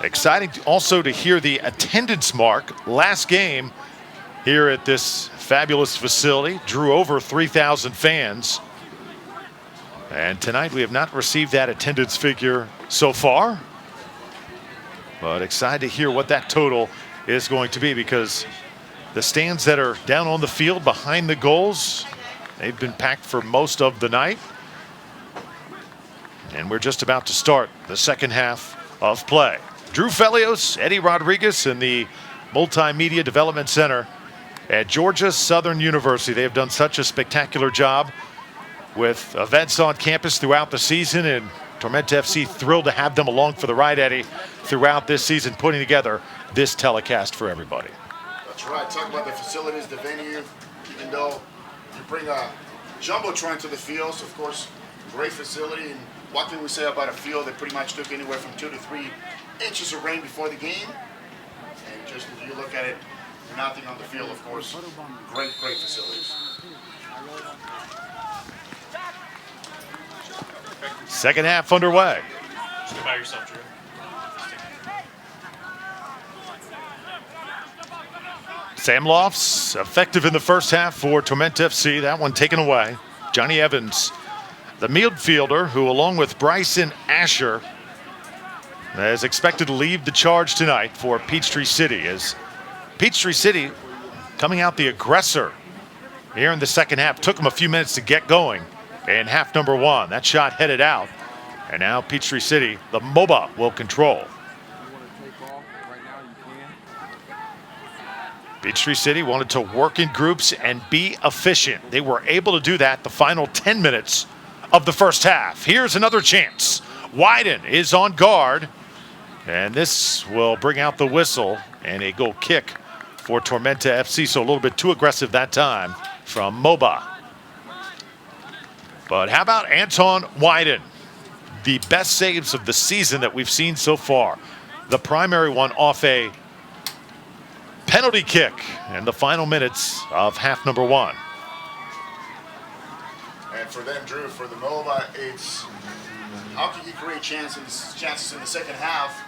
Exciting also to hear the attendance mark. Last game here at this fabulous facility drew over 3,000 fans. And tonight we have not received that attendance figure so far, but excited to hear what that total is going to be, because the stands that are down on the field behind the goals, they've been packed for most of the night. And we're just about to start the second half of play. Drew Felios, Eddie Rodriguez in the Multimedia Development Center at Georgia Southern University. They have done such a spectacular job with events on campus throughout the season, and Tormenta FC thrilled to have them along for the ride, Eddie, throughout this season, putting together this telecast for everybody. That's right. Talk about the facilities, the venue. Even though you bring a jumbotron to the fields, of course, great facility. And what can we say about a field that pretty much took anywhere from 2 to 3 inches of rain before the game? And just if you look at it, nothing on the field, of course. Great facilities. Second half underway. Stay by yourself, Drew. Sam Lofts effective in the first half for Tormenta FC. That one taken away. Johnny Evans, the midfielder, who along with Bryson Asher is expected to lead the charge tonight for Peachtree City, as Peachtree City coming out the aggressor here in the second half. Took them a few minutes to get going in half number one. That shot headed out, and now Peachtree City, the MOBA, will control. Peachtree City wanted to work in groups and be efficient. They were able to do that the final 10 minutes of the first half. Here's another chance. Wyden is on guard, and this will bring out the whistle and a goal kick for Tormenta FC. So a little bit too aggressive that time from MOBA. But how about Anton Wyden? The best saves of the season that we've seen so far. The primary one off a penalty kick in the final minutes of half number one. And for them, Drew, for the MOBA, it's how can you create chances in the second half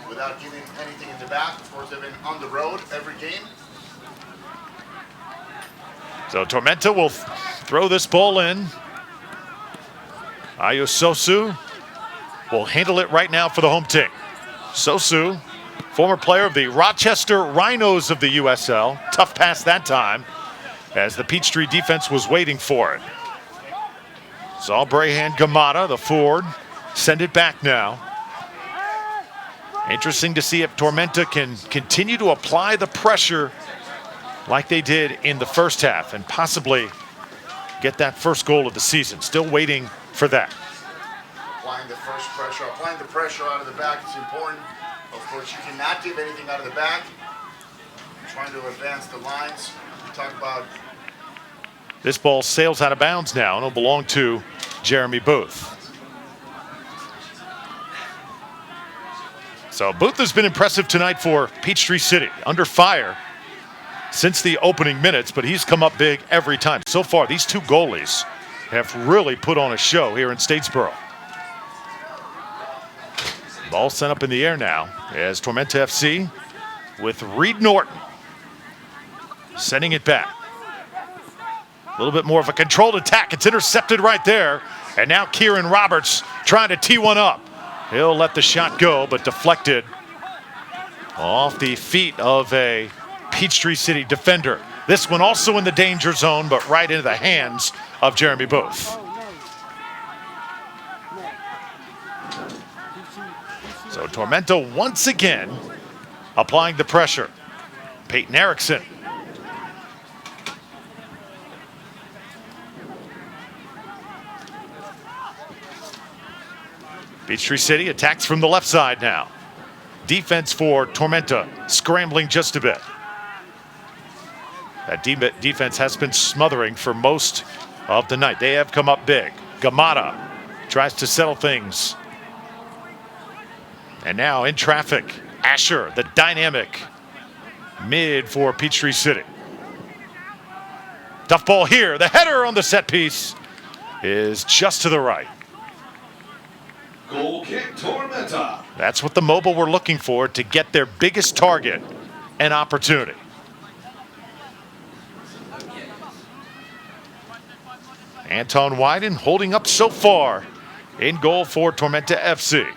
without giving anything in the back? Of course, they've been on the road every game. So Tormenta will throw this ball in. Ayo Sosu will handle it right now for the home team. Sosu, former player of the Rochester Rhinos of the USL. Tough pass that time as the Peachtree defense was waiting for it. Saw Brahan Gamata, the forward, send it back now. Interesting to see if Tormenta can continue to apply the pressure like they did in the first half and possibly get that first goal of the season. Still waiting for that. Applying the first pressure, applying the pressure out of the back is important. Of course, you cannot give anything out of the back. Trying to advance the lines. We talk about. This ball sails out of bounds now, and it'll belong to Jeremy Booth. So Booth has been impressive tonight for Peachtree City. Under fire since the opening minutes, but he's come up big every time. So far, these two goalies have really put on a show here in Statesboro. Ball sent up in the air now as Tormenta FC with Reed Norton sending it back. A little bit more of a controlled attack. It's intercepted right there. And now Kieran Roberts trying to tee one up. He'll let the shot go, but deflected off the feet of a Peachtree City defender. This one also in the danger zone, but right into the hands of Jeremy Booth. So Tormenta once again applying the pressure. Peyton Erickson. Peachtree City attacks from the left side now. Defense for Tormenta scrambling just a bit. That defense has been smothering for most of the night. They have come up big. Gamata tries to settle things. And now in traffic, Asher, the dynamic mid for Peachtree City. Tough ball here. The header on the set piece is just to the right. Goal kick, Tormenta. That's what the MOBA were looking for to get their biggest target and opportunity. Anton Wyden holding up so far in goal for Tormenta FC.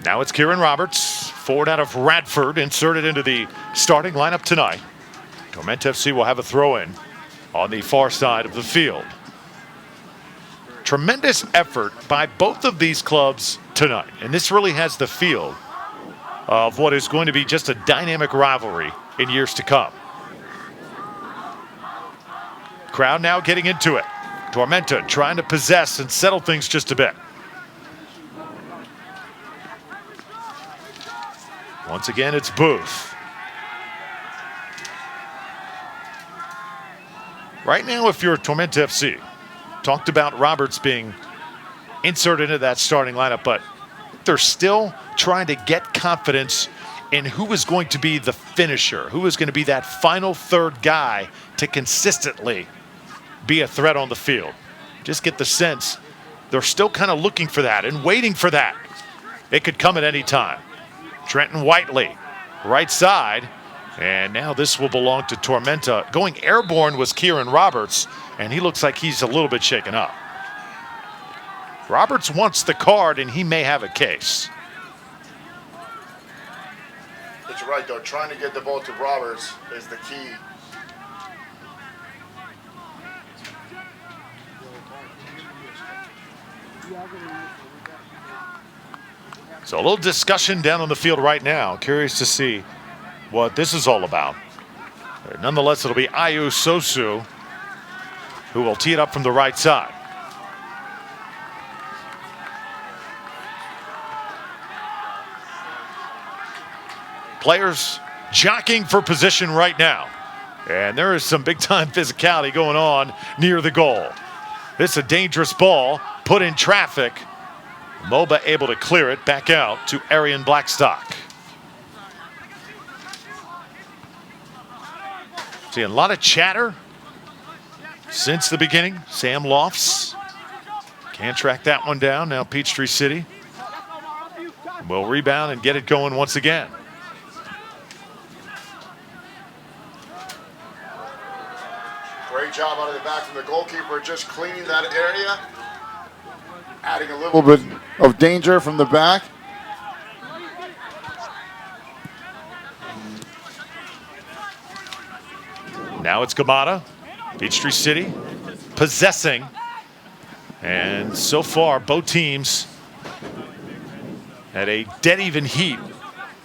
Now it's Kieran Roberts, forward out of Radford, inserted into the starting lineup tonight. Tormenta FC will have a throw-in on the far side of the field. Tremendous effort by both of these clubs tonight, and this really has the feel of what is going to be just a dynamic rivalry in years to come. Crowd now getting into it. Tormenta trying to possess and settle things just a bit. Once again, it's Booth. Right now, if you're Tormenta FC, talked about Roberts being inserted into that starting lineup, but they're still trying to get confidence in who is going to be the finisher, who is going to be that final third guy to consistently be a threat on the field. Just get the sense they're still kind of looking for that and waiting for that. It could come at any time. Trenton Whiteley, right side, and now this will belong to Tormenta. Going airborne was Kieran Roberts, and he looks like he's a little bit shaken up. Roberts wants the card, and he may have a case. But you're right, though. Trying to get the ball to Roberts is the key. So a little discussion down on the field right now. Curious to see what this is all about. But nonetheless, it'll be Ayu Sosu who will tee it up from the right side. Players jockeying for position right now. And there is some big-time physicality going on near the goal. This is a dangerous ball, put in traffic. MOBA able to clear it back out to Arian Blackstock. See a lot of chatter since the beginning. Sam Lofts can't track that one down. Now Peachtree City will rebound and get it going once again. Great job out of the back from the goalkeeper, just cleaning that area. Adding a little bit of danger from the back. Now it's Gamada, Peachtree City, possessing. And so far, both teams at a dead even heat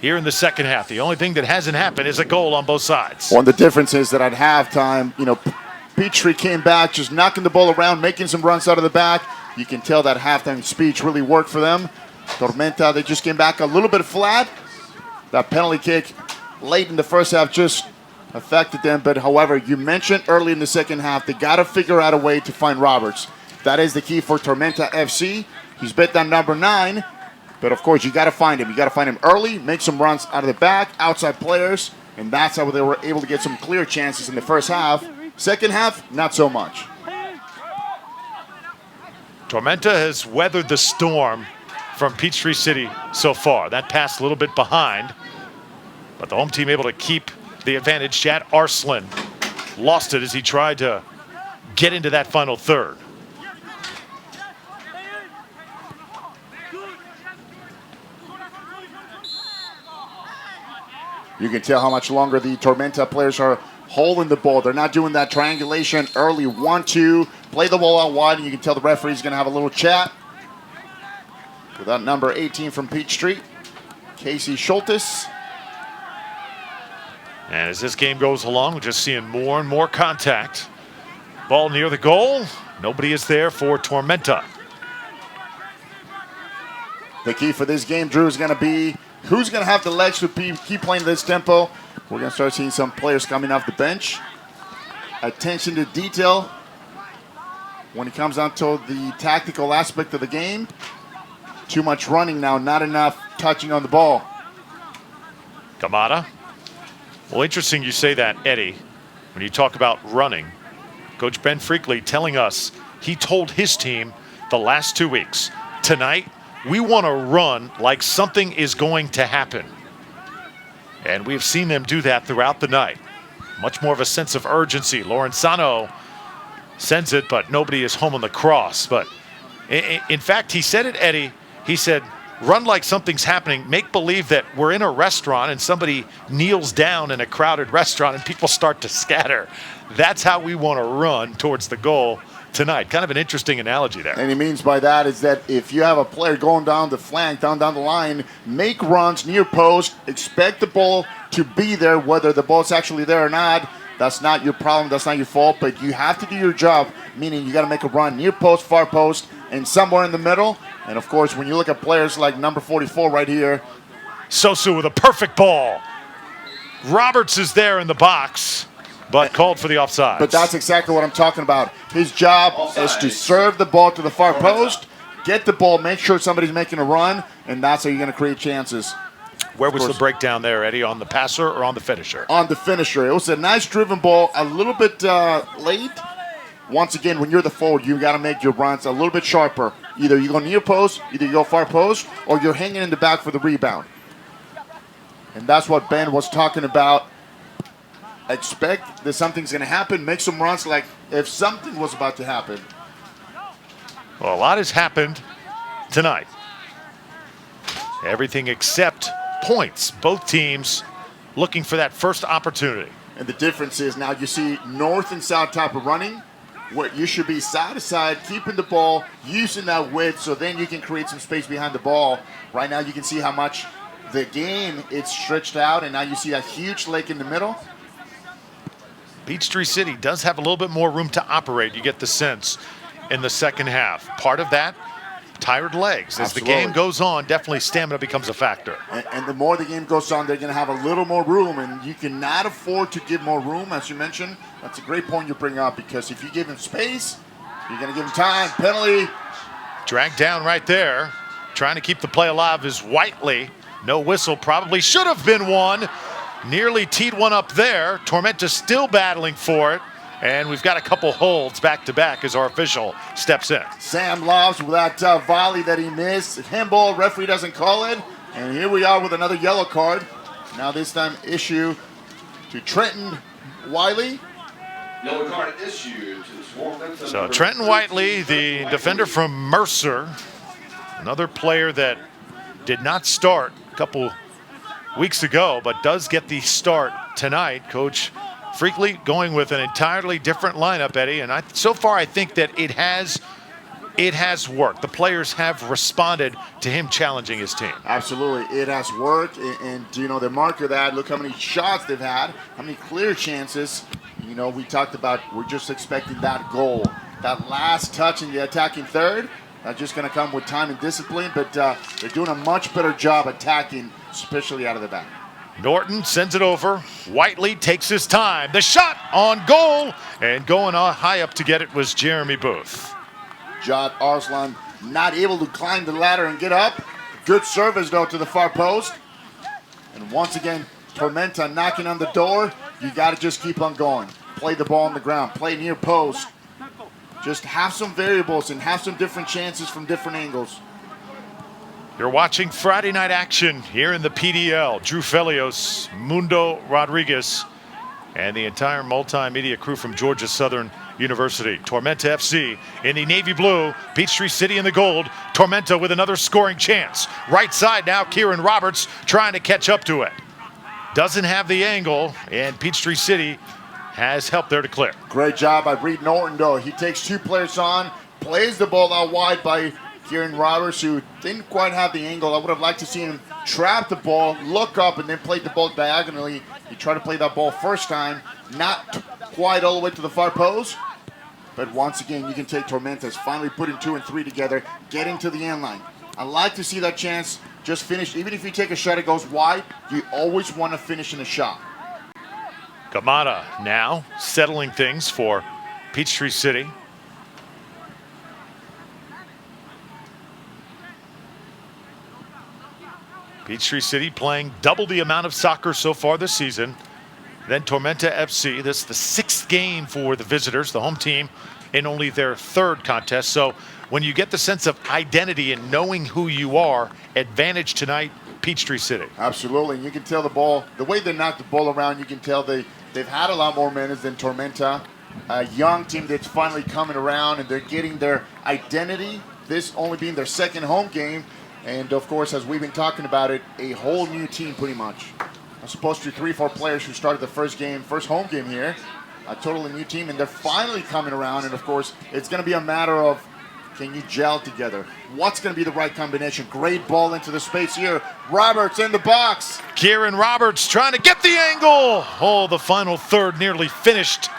here in the second half. The only thing that hasn't happened is a goal on both sides. One of the differences that at halftime, Peachtree came back, just knocking the ball around, making some runs out of the back. You can tell that halftime speech really worked for them. Tormenta, they just came back a little bit flat. That penalty kick late in the first half just affected them. But however, you mentioned early in the second half, they got to figure out a way to find Roberts. That is the key for Tormenta FC. He's bet that number 9. But of course, you got to find him. You got to find him early, make some runs out of the back, outside players. And that's how they were able to get some clear chances in the first half. Second half, not so much. Tormenta has weathered the storm from Peachtree City so far. That pass a little bit behind, but the home team able to keep the advantage. Chad Arslan lost it as he tried to get into that final third. You can tell how much longer the Tormenta players are holding the ball. They're not doing that triangulation early 1-2. Play the ball out wide, and you can tell the referee's going to have a little chat with that number 18 from Peachtree, Casey Schultes. And as this game goes along, we're just seeing more and more contact. Ball near the goal. Nobody is there for Tormenta. The key for this game, Drew, is going to be who's going to have the legs to keep playing this tempo. We're going to start seeing some players coming off the bench. Attention to detail when it comes down to the tactical aspect of the game. Too much running now, not enough touching on the ball. Gamada. Well, interesting you say that, Eddie, when you talk about running. Coach Ben Freakley telling us he told his team the last 2 weeks, tonight we want to run like something is going to happen. And we've seen them do that throughout the night. Much more of a sense of urgency. Lorenzano sends it, but nobody is home on the cross. But in fact, he said it, Eddie. He said, run like something's happening. Make believe that we're in a restaurant and somebody kneels down in a crowded restaurant and people start to scatter. That's how we want to run towards the goal tonight. Kind of an interesting analogy there. And he means by that is that if you have a player going down the flank, down the line, make runs near post, expect the ball to be there, whether the ball's actually there or not. That's not your problem, that's not your fault, but you have to do your job, meaning you got to make a run near post, far post, and somewhere in the middle. And of course, when you look at players like number 44 right here. Sosu with a perfect ball. Roberts is there in the box, but called for the offside. But that's exactly what I'm talking about. His job is to serve the ball to the far post, get the ball, make sure somebody's making a run, and that's how you're going to create chances. Where was the breakdown there, Eddie? On the passer or on the finisher? On the finisher. It was a nice driven ball, a little bit late, once again, when you're the forward, you got to make your runs a little bit sharper. Either you go near post, either you go far post, or you're hanging in the back for the rebound. And that's what Ben was talking about. Expect that something's going to happen. Make some runs like if something was about to happen. Well, a lot has happened tonight. Everything except points. Both teams looking for that first opportunity. And the difference is now you see north and south type of running, where you should be side to side, keeping the ball, using that width, so then you can create some space behind the ball. Right now you can see how much the game it's stretched out, and now you see that huge lake in the middle. Peachtree City does have a little bit more room to operate, you get the sense, in the second half. Part of that, tired legs. As Absolutely. the game goes on, definitely stamina becomes a factor. And the more the game goes on, they're going to have a little more room, and you cannot afford to give more room, as you mentioned. That's a great point you bring up, because if you give him space, you're going to give him time. Penalty. Dragged down right there. Trying to keep the play alive is Whiteley. No whistle, probably should have been one. Nearly teed one up there. Tormenta still battling for it. And we've got a couple holds back-to-back as our official steps in. Sam Loves with that volley that he missed. Handball, referee doesn't call it. And here we are with another yellow card. Now this time issue to Trenton Wiley. Yellow card issued to the Swarm. So Trenton Whiteley, the defender from Mercer, another player that did not start a couple weeks ago, but does get the start tonight. Coach Freakley going with an entirely different lineup, Eddie, and so far I think that it has worked. The players have responded to him challenging his team. Absolutely, it has worked, and you know, the mark of that, look how many shots they've had, how many clear chances. You know, we talked about we're just expecting that goal, that last touch in the attacking third. That's just going to come with time and discipline, but they're doing a much better job attacking, especially out of the back. Norton sends it over. Whiteley takes his time. The shot on goal, and going on high up to get it was Jeremy Booth. Jad Arslan not able to climb the ladder and get up. Good service, though, to the far post. And once again, Tormenta knocking on the door. You got to just keep on going. Play the ball on the ground. Play near post. Just have some variables and have some different chances from different angles. You're watching Friday night action here in the PDL. Drew Felios, Mundo Rodriguez, and the entire multimedia crew from Georgia Southern University. Tormenta FC in the navy blue, Peachtree City in the gold. Tormenta with another scoring chance. Right side now, Kieran Roberts trying to catch up to it. Doesn't have the angle, and Peachtree City has help there to clear. Great job by Reed Norton, though. He takes two players on, plays the ball out wide by Kieran Roberts, who didn't quite have the angle. I would have liked to see him trap the ball, look up, and then play the ball diagonally. He tried to play that ball first time, not quite all the way to the far post. But once again, you can take Tormenta's finally putting 2 and 3 together, getting to the end line. I like to see that chance just finish. Even if you take a shot, it goes wide, you always want to finish in a shot. Gamada now settling things for Peachtree City. Peachtree City playing double the amount of soccer so far this season than Tormenta FC. This is the 6th game for the visitors, the home team, in only their 3rd contest. So when you get the sense of identity and knowing who you are, advantage tonight, Peachtree City. Absolutely, and you can tell the ball, the way they knock the ball around, you can tell they've had a lot more minutes than Tormenta. A young team that's finally coming around, and they're getting their identity, this only being their 2nd home game. And of course, as we've been talking about it, a whole new team pretty much. As opposed to 3-4 players who started the first home game here. A totally new team, and they're finally coming around. And of course, it's going to be a matter of, can you gel together? What's going to be the right combination? Great ball into the space here. Roberts in the box. Kieran Roberts trying to get the angle. Oh, the final third nearly finished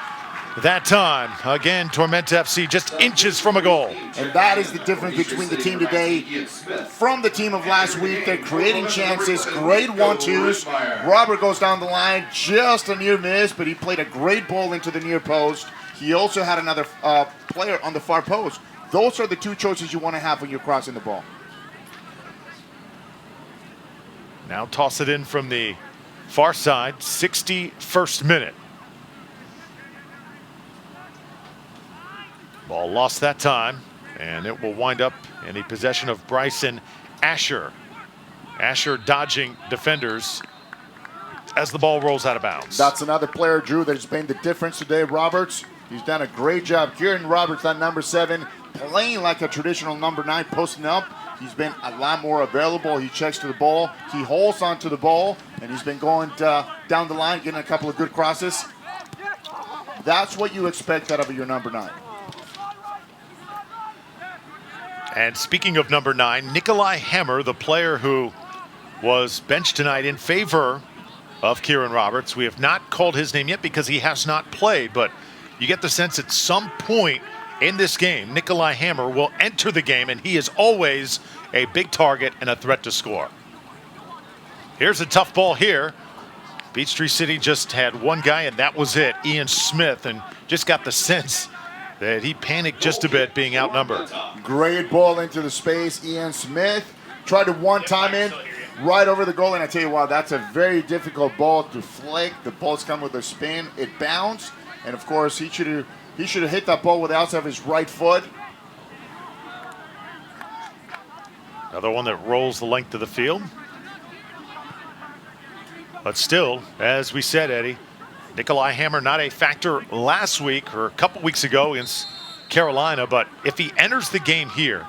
that time. Again, Tormenta FC just inches from a goal. And that is the difference between the team today from the team of last week. They're creating chances, great 1-2s. Robert goes down the line, just a near miss, but he played a great ball into the near post. He also had another player on the far post. Those are the 2 choices you want to have when you're crossing the ball. Now toss it in from the far side, 61st minute. Ball lost that time, and it will wind up in the possession of Bryson Asher. Asher dodging defenders as the ball rolls out of bounds. That's another player, Drew, that's made the difference today, Roberts. He's done a great job. Kieran Roberts, that number 7, playing like a traditional number 9, posting up. He's been a lot more available. He checks to the ball. He holds onto the ball, and he's been going down the line, getting a couple of good crosses. That's what you expect out of your number 9. And speaking of number 9, Nikolai Hammer, the player who was benched tonight in favor of Kieran Roberts. We have not called his name yet because he has not played, but you get the sense at some point in this game, Nikolai Hammer will enter the game, and he is always a big target and a threat to score. Here's a tough ball here. Peachtree City just had one guy, and that was it, Ian Smith, and just got the sense that he panicked just a bit being outnumbered. Great ball into the space. Ian Smith tried to one-time in right over the goal, and I tell you what, that's a very difficult ball to flick. The ball's come with a spin. It bounced, and of course, he should have hit that ball with the outside of his right foot. Another one that rolls the length of the field. But still, as we said, Eddie, Nikolai Hammer not a factor last week or a couple weeks ago against Carolina, but if he enters the game here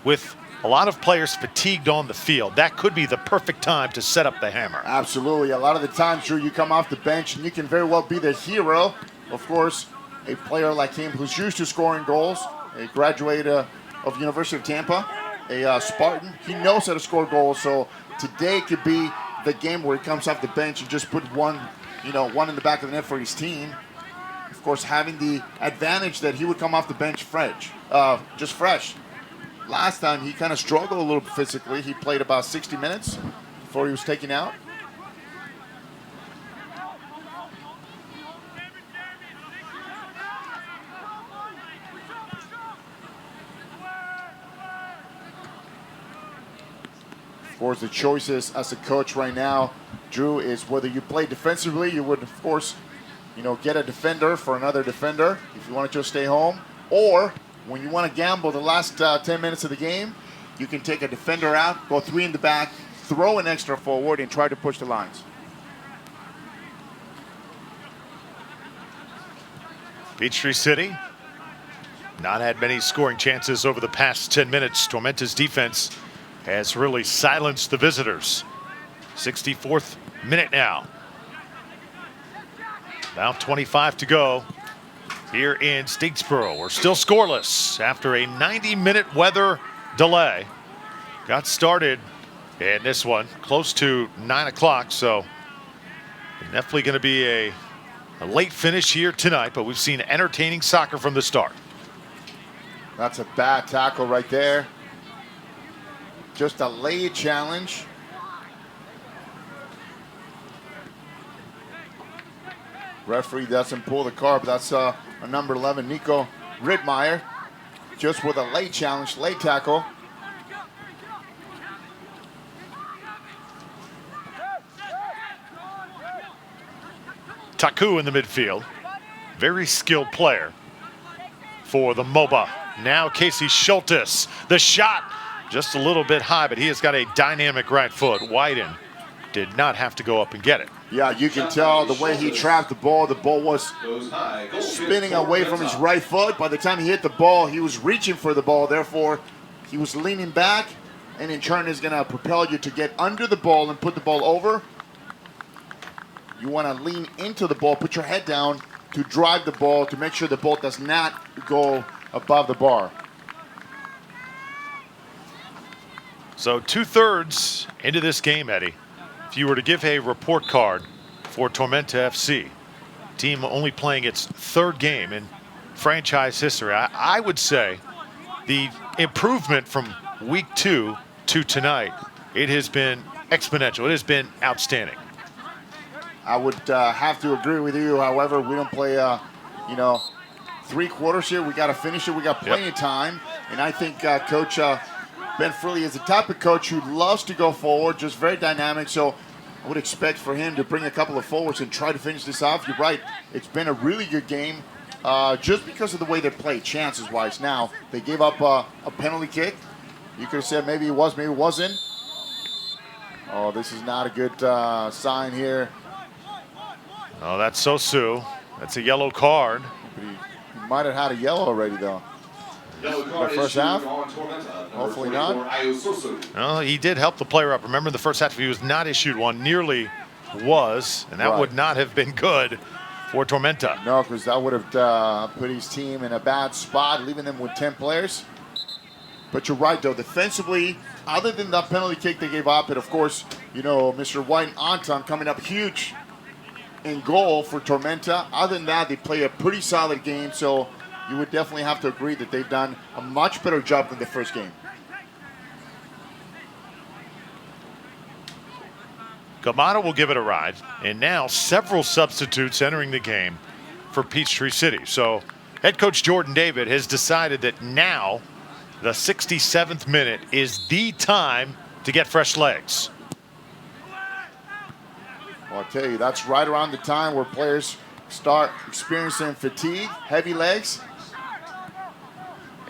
with a lot of players fatigued on the field, that could be the perfect time to set up the Hammer. Absolutely. A lot of the times, Drew, you come off the bench and you can very well be the hero. Of course, a player like him who's used to scoring goals, a graduate of University of Tampa, a Spartan, he knows how to score goals. So today could be the game where he comes off the bench and just put one in the back of the net for his team. Of course, having the advantage that he would come off the bench just fresh. Last time, he kind of struggled a little bit physically. He played about 60 minutes before he was taken out. Of course, the choices as a coach right now, Drew, is whether you play defensively, you would, of course, get a defender for another defender if you want to just stay home. Or when you want to gamble the last 10 minutes of the game, you can take a defender out, go 3 in the back, throw an extra forward, and try to push the lines. Peachtree City not had many scoring chances over the past 10 minutes. Tormenta's defense has really silenced the visitors. 64th minute now. About 25 to go here in Statesboro. We're still scoreless after a 90-minute weather delay. Got started in this one close to 9 o'clock, so definitely going to be a late finish here tonight, but we've seen entertaining soccer from the start. That's a bad tackle right there. Just a late challenge. Referee doesn't pull the card, but that's a number 11, Nico Rittmeyer, just with a late challenge, late tackle. Taku in the midfield, very skilled player for the MOBA. Now Casey Schultes, the shot just a little bit high, but he has got a dynamic right foot. Wyden did not have to go up and get it. Yeah, you can tell the way he trapped the ball was spinning away from his right foot. By the time he hit the ball, he was reaching for the ball. Therefore, he was leaning back, and in turn is going to propel you to get under the ball and put the ball over. You want to lean into the ball, put your head down to drive the ball, to make sure the ball does not go above the bar. So 2/3 into this game, Eddie, if you were to give a report card for Tormenta FC, team only playing its 3rd game in franchise history, I would say the improvement from week 2 to tonight, it has been exponential. It has been outstanding. I would have to agree with you. However, we don't play, 3 quarters here. We got to finish it. We got plenty of time. And I think Coach Ben Frilly is the type of coach who loves to go forward, just very dynamic. So I would expect for him to bring a couple of forwards and try to finish this off. You're right. It's been a really good game. just because of the way they played, chances-wise. Now, they gave up a penalty kick. You could have said maybe it was, maybe it wasn't. Oh, this is not a good sign here. Oh, that's Sosu. That's a yellow card. But he might have had a yellow already, though. Yellow card The first issued half? on Tormenta. Hopefully not. Well, he did help the player up. Remember, the first half, he was not issued one. Nearly was, and that would not have been good for Tormenta. No, because that would have put his team in a bad spot, leaving them with 10 players. But you're right, though. Defensively, other than that penalty kick they gave up, and of course, you know, Mr. White and Anton coming up huge in goal for Tormenta. Other than that, they play a pretty solid game, so you would definitely have to agree that they've done a much better job than the first game. Gamata will give it a ride, and now several substitutes entering the game for Peachtree City. So head coach Jordan David has decided that now the 67th minute is the time to get fresh legs. Well, I'll tell you, that's right around the time where players start experiencing fatigue, heavy legs.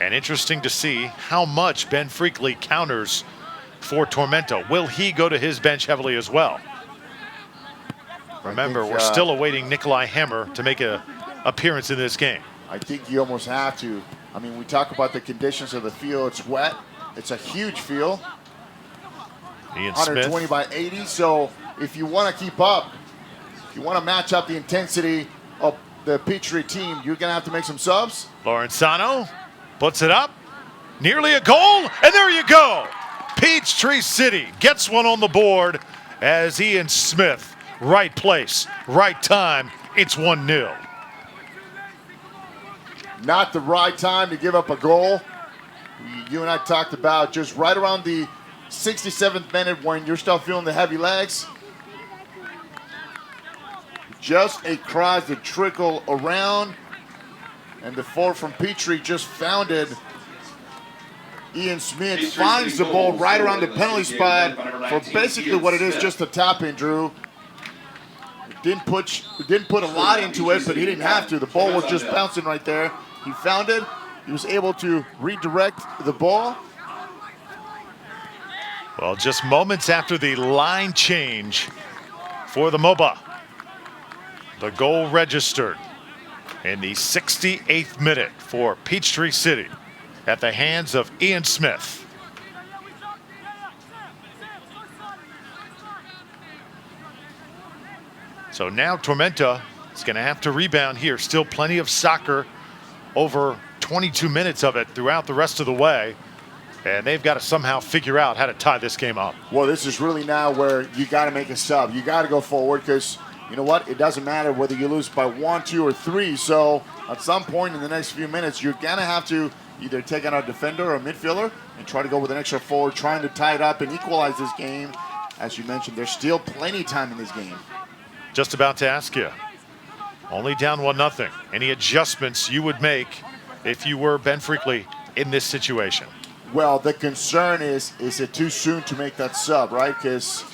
And interesting to see how much Ben Freakley counters for Tormenta. Will he go to his bench heavily as well? Remember, we're still awaiting Nikolai Hammer to make an appearance in this game. I think you almost have to. I mean, we talk about the conditions of the field. It's wet. It's a huge field. Ian 120 Smith. by 80. So if you want to keep up, if you want to match up the intensity of the Peachtree team, you're going to have to make some subs. Lorenzano puts it up. Nearly a goal. And there you go. Peachtree City gets one on the board as Ian Smith, right place, right time. It's 1-0. Not the right time to give up a goal. You and I talked about just right around the 67th minute when you're still feeling the heavy legs. Just a cross to trickle around. And the forward from Peachtree just found it. Ian Smith finds the ball right around the penalty spot for basically what it is, just a tap in, Drew. Didn't put a lot into it, but he didn't have to. The ball was just bouncing right there. He found it. He was able to redirect the ball. Well, just moments after the line change for the MOBA. The goal registered in the 68th minute for Peachtree City at the hands of Ian Smith. So now Tormenta is going to have to rebound here. Still plenty of soccer, over 22 minutes of it throughout the rest of the way. And they've got to somehow figure out how to tie this game up. Well, this is really now where you got to make a sub. You got to go forward because, you know what, it doesn't matter whether you lose by 1, 2, or 3. So at some point in the next few minutes, you're going to have to either take out a defender or a midfielder and try to go with an extra forward, trying to tie it up and equalize this game. As you mentioned, there's still plenty of time in this game. Just about to ask you. Only down 1-0. Any adjustments you would make if you were Ben Freakley in this situation? Well, the concern is it too soon to make that sub, right? Because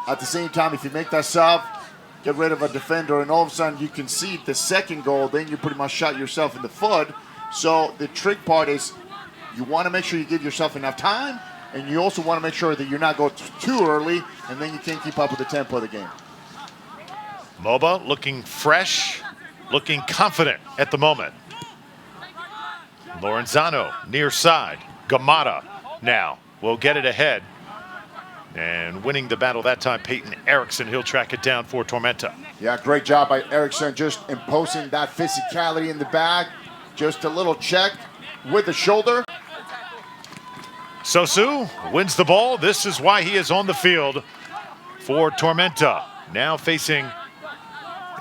at the same time, if you make that sub, get rid of a defender, and all of a sudden you concede the second goal, then you pretty much shot yourself in the foot. So the trick part is you want to make sure you give yourself enough time, and you also want to make sure that you're not going too early, and then you can't keep up with the tempo of the game. MOBA looking fresh, looking confident at the moment. Lorenzano near side. Gamata now will get it ahead. And winning the battle that time, Peyton Erickson. He'll track it down for Tormenta. Yeah, great job by Erickson, just imposing that physicality in the back. Just a little check with the shoulder. Sosu wins the ball. This is why he is on the field for Tormenta. Now facing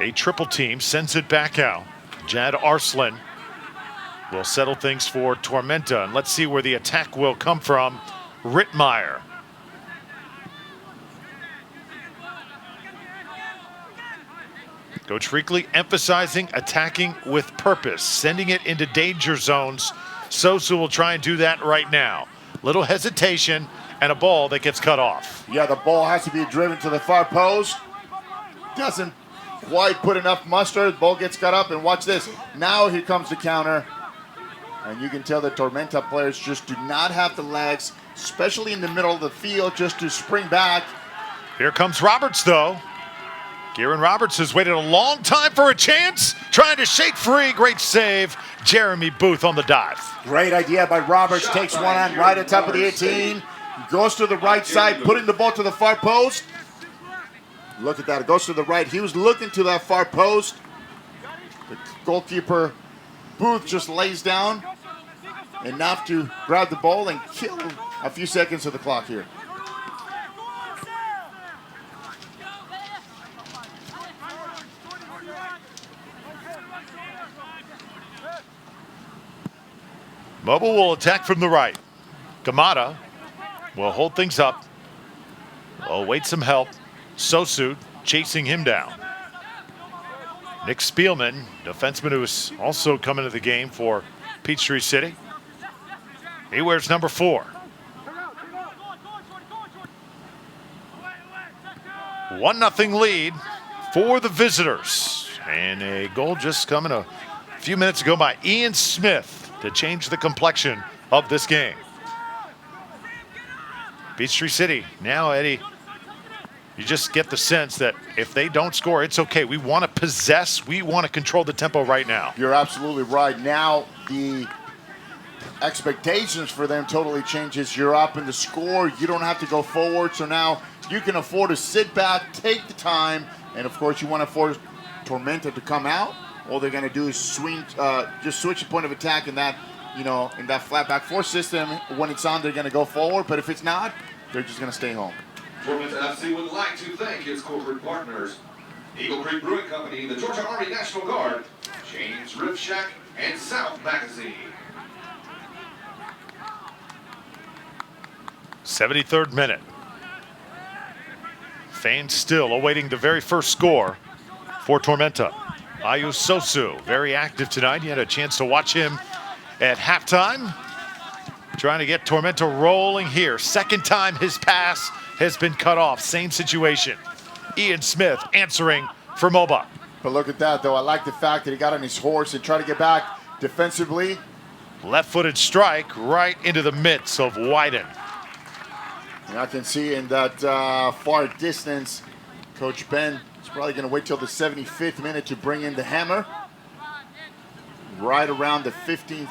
a triple team, sends it back out. Jad Arslan will settle things for Tormenta. And let's see where the attack will come from. Rittmeyer. Coach Freakley emphasizing attacking with purpose, sending it into danger zones. Sosu will try and do that right now. Little hesitation and a ball that gets cut off. Yeah, the ball has to be driven to the far post. Doesn't quite put enough muster. The ball gets cut up, and watch this. Now here comes the counter. And you can tell the Tormenta players just do not have the legs, especially in the middle of the field, just to spring back. Here comes Roberts, though. Kieran Roberts has waited a long time for a chance, trying to shake free. Great save. Jeremy Booth on the dive. Great idea by Roberts. Takes one on right at top of the 18. Goes to the right side, putting the ball to the far post. Look at that. It goes to the right. He was looking to that far post. The goalkeeper, Booth, just lays down enough to grab the ball and kill a few seconds of the clock here. MOBA will attack from the right. Gamada will hold things up. Await some help. Sosu chasing him down. Nick Spielman, defenseman who's also come into the game for Peachtree City. He wears number 4. 1-0 lead for the visitors. And a goal just coming a few minutes ago by Ian Smith to change the complexion of this game. Peachtree City, now Eddie, you just get the sense that if they don't score, it's okay. We want to possess, we want to control the tempo right now. You're absolutely right. Now the expectations for them totally changes. You're up in the score, you don't have to go forward, so now you can afford to sit back, take the time, and of course you want to force Tormenta to come out. All they're going to do is swing, just switch the point of attack in that, in that flat back 4 system. When it's on, they're going to go forward, but if it's not, they're just going to stay home. Tormenta FC would like to thank its corporate partners, Eagle Creek Brewing Company, the Georgia Army National Guard, James Rib Shack, and South Magazine. 73rd minute. Fans still awaiting the very first score for Tormenta. Ayu Sosu, very active tonight. You had a chance to watch him at halftime. Trying to get Tormenta rolling here. Second time his pass has been cut off. Same situation. Ian Smith answering for MOBA. But look at that, though. I like the fact that he got on his horse and tried to get back defensively. Left-footed strike right into the midst of Wyden. And I can see in that far distance, Coach Ben is probably going to wait till the 75th minute to bring in the hammer. Right around the 15th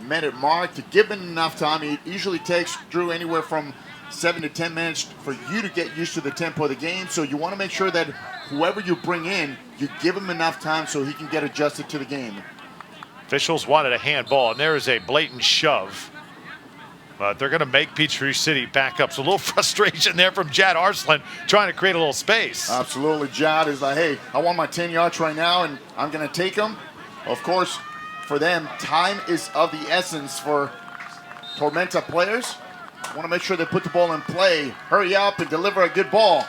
minute mark to give him enough time. It usually takes, Drew, anywhere from 7 to 10 minutes for you to get used to the tempo of the game. So you want to make sure that whoever you bring in, you give him enough time so he can get adjusted to the game. Officials wanted a handball, and there is a blatant shove. But they're going to make Peachtree City back up. So a little frustration there from Jad Arslan trying to create a little space. Absolutely. Jad is like, hey, I want my 10 yards right now, and I'm going to take them. Of course, for them, time is of the essence for Tormenta players. Want to make sure they put the ball in play, hurry up, and deliver a good ball.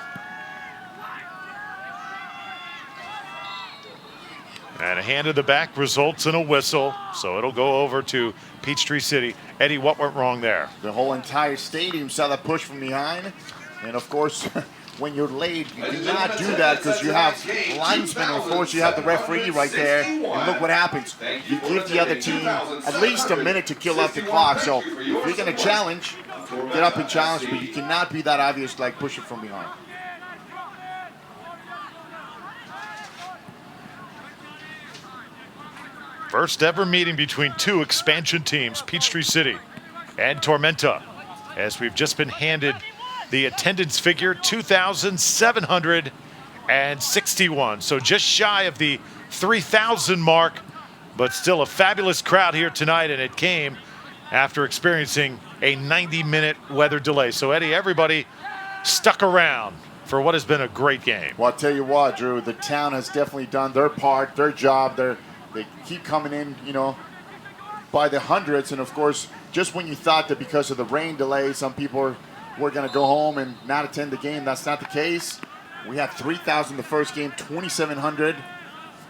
And a hand in the back results in a whistle, so it'll go over to Peachtree City. Eddie, what went wrong there? The whole entire stadium saw that push from behind. And of course, when you're late, you do not do that because you have linesmen. Of course, you have the referee right there. And look what happens. You give the other team at least a minute to kill off the clock. So if you're going to challenge, get up and challenge, but you cannot be that obvious like pushing from behind. First ever meeting between two expansion teams, Peachtree City and Tormenta, as we've just been handed the attendance figure, 2,761. So just shy of the 3,000 mark, but still a fabulous crowd here tonight, and it came after experiencing a 90-minute weather delay. So Eddie, everybody stuck around for what has been a great game. Well, I'll tell you what, Drew, the town has definitely done their part, their job. They keep coming in, by the hundreds. And, of course, just when you thought that because of the rain delay, some people were going to go home and not attend the game, that's not the case. We had 3,000 the first game, 2,700. Of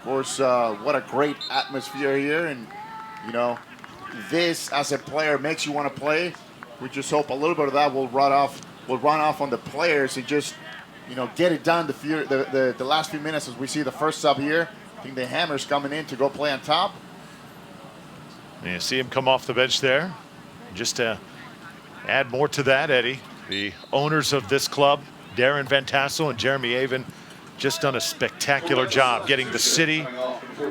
course, what a great atmosphere here. And, this, as a player, makes you want to play. We just hope a little bit of that will run off on the players and just get it done the last few minutes as we see the first sub here. I think the Hammer's coming in to go play on top. And you see him come off the bench there. Just to add more to that, Eddie, the owners of this club, Darren Van Tassel and Jeremy Avon, just done a spectacular job getting the city,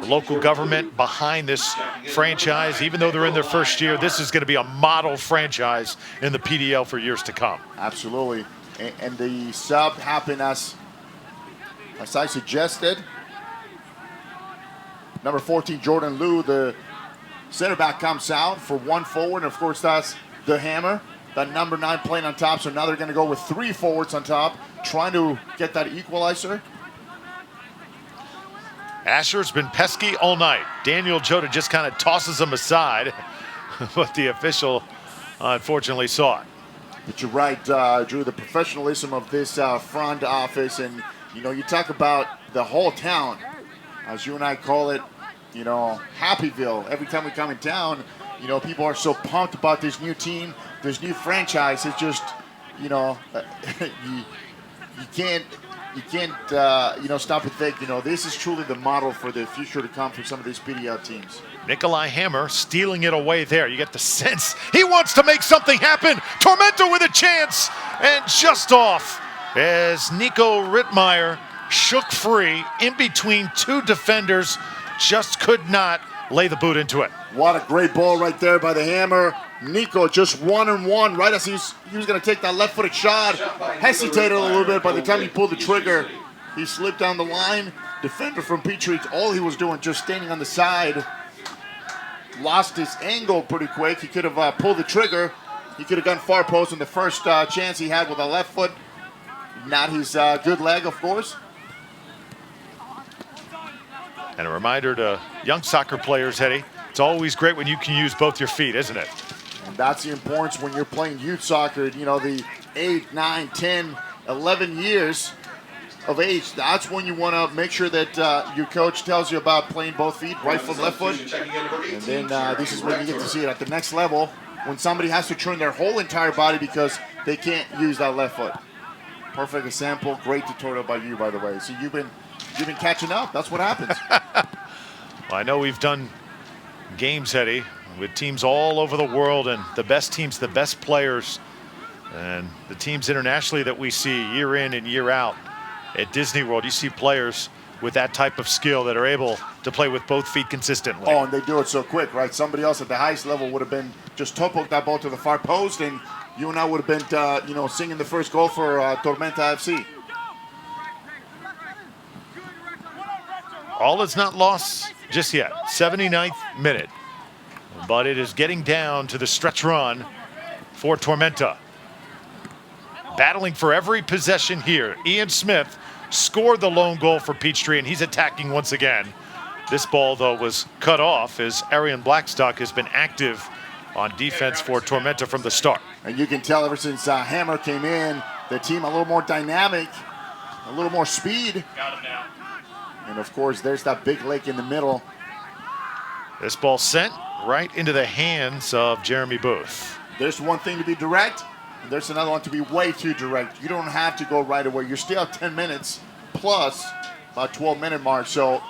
local government behind this franchise. Even though they're in their first year, this is going to be a model franchise in the PDL for years to come. Absolutely. And the sub happened as I suggested. Number 14, Jordan Liu, the center back, comes out for one forward. And of course, that's the Hammer. That number 9 playing on top. So now they're going to go with 3 forwards on top, trying to get that equalizer. Asher's been pesky all night. Daniel Jota just kind of tosses him aside, but the official unfortunately saw it. But you're right, Drew, the professionalism of this front office, and you talk about the whole town, as you and I call it, Happyville. Every time we come in town, people are so pumped about this new team, this new franchise. It's just, you can't stop and think, this is truly the model for the future to come for some of these PDL teams. Nikolai Hammer stealing it away there. You get the sense he wants to make something happen. Tormenta with a chance, and just off as Nico Rittmeyer shook free in between 2 defenders, just could not lay the boot into it. What a great ball right there by the Hammer. Nico just 1-on-1 right as he was going to take that left-footed shot. Hesitated a little bit. By the time he pulled the trigger, he slipped down the line. Defender from Peachtree, all he was doing just standing on the side. Lost his angle pretty quick. He could have pulled the trigger. He could have gone far post in the first chance he had with a left foot. Not his good leg, of course. And a reminder to young soccer players, Eddie, it's always great when you can use both your feet, isn't it? And that's the importance when you're playing youth soccer, the 8, 9, 10, 11 years of age. That's when you want to make sure that your coach tells you about playing both feet, right foot, left foot. And then this is when you get to see it at the next level, when somebody has to turn their whole entire body because they can't use that left foot. Perfect example. Great tutorial by you, by the way. So you've been catching up. That's what happens. Well, I know we've done games, Eddie, with teams all over the world, and the best teams, the best players, and the teams internationally that we see year in and year out at Disney World. You see players with that type of skill that are able to play with both feet consistently. Oh, and they do it so quick, right? Somebody else at the highest level would have been just toe-poked that ball to the far post, and you and I would have been, singing the first goal for Tormenta FC. All is not lost just yet. 79th minute. But it is getting down to the stretch run for Tormenta. Battling for every possession here. Ian Smith scored the lone goal for Peachtree, and he's attacking once again. This ball, though, was cut off as Arian Blackstock has been active on defense for Tormenta from the start. And you can tell ever since Hammer came in, the team a little more dynamic, a little more speed. Got him now. And of course, there's that big lake in the middle. This ball sent right into the hands of Jeremy Booth. There's one thing to be direct, and there's another one to be way too direct. You don't have to go right away. You're still at 10 minutes plus about 12-minute mark, so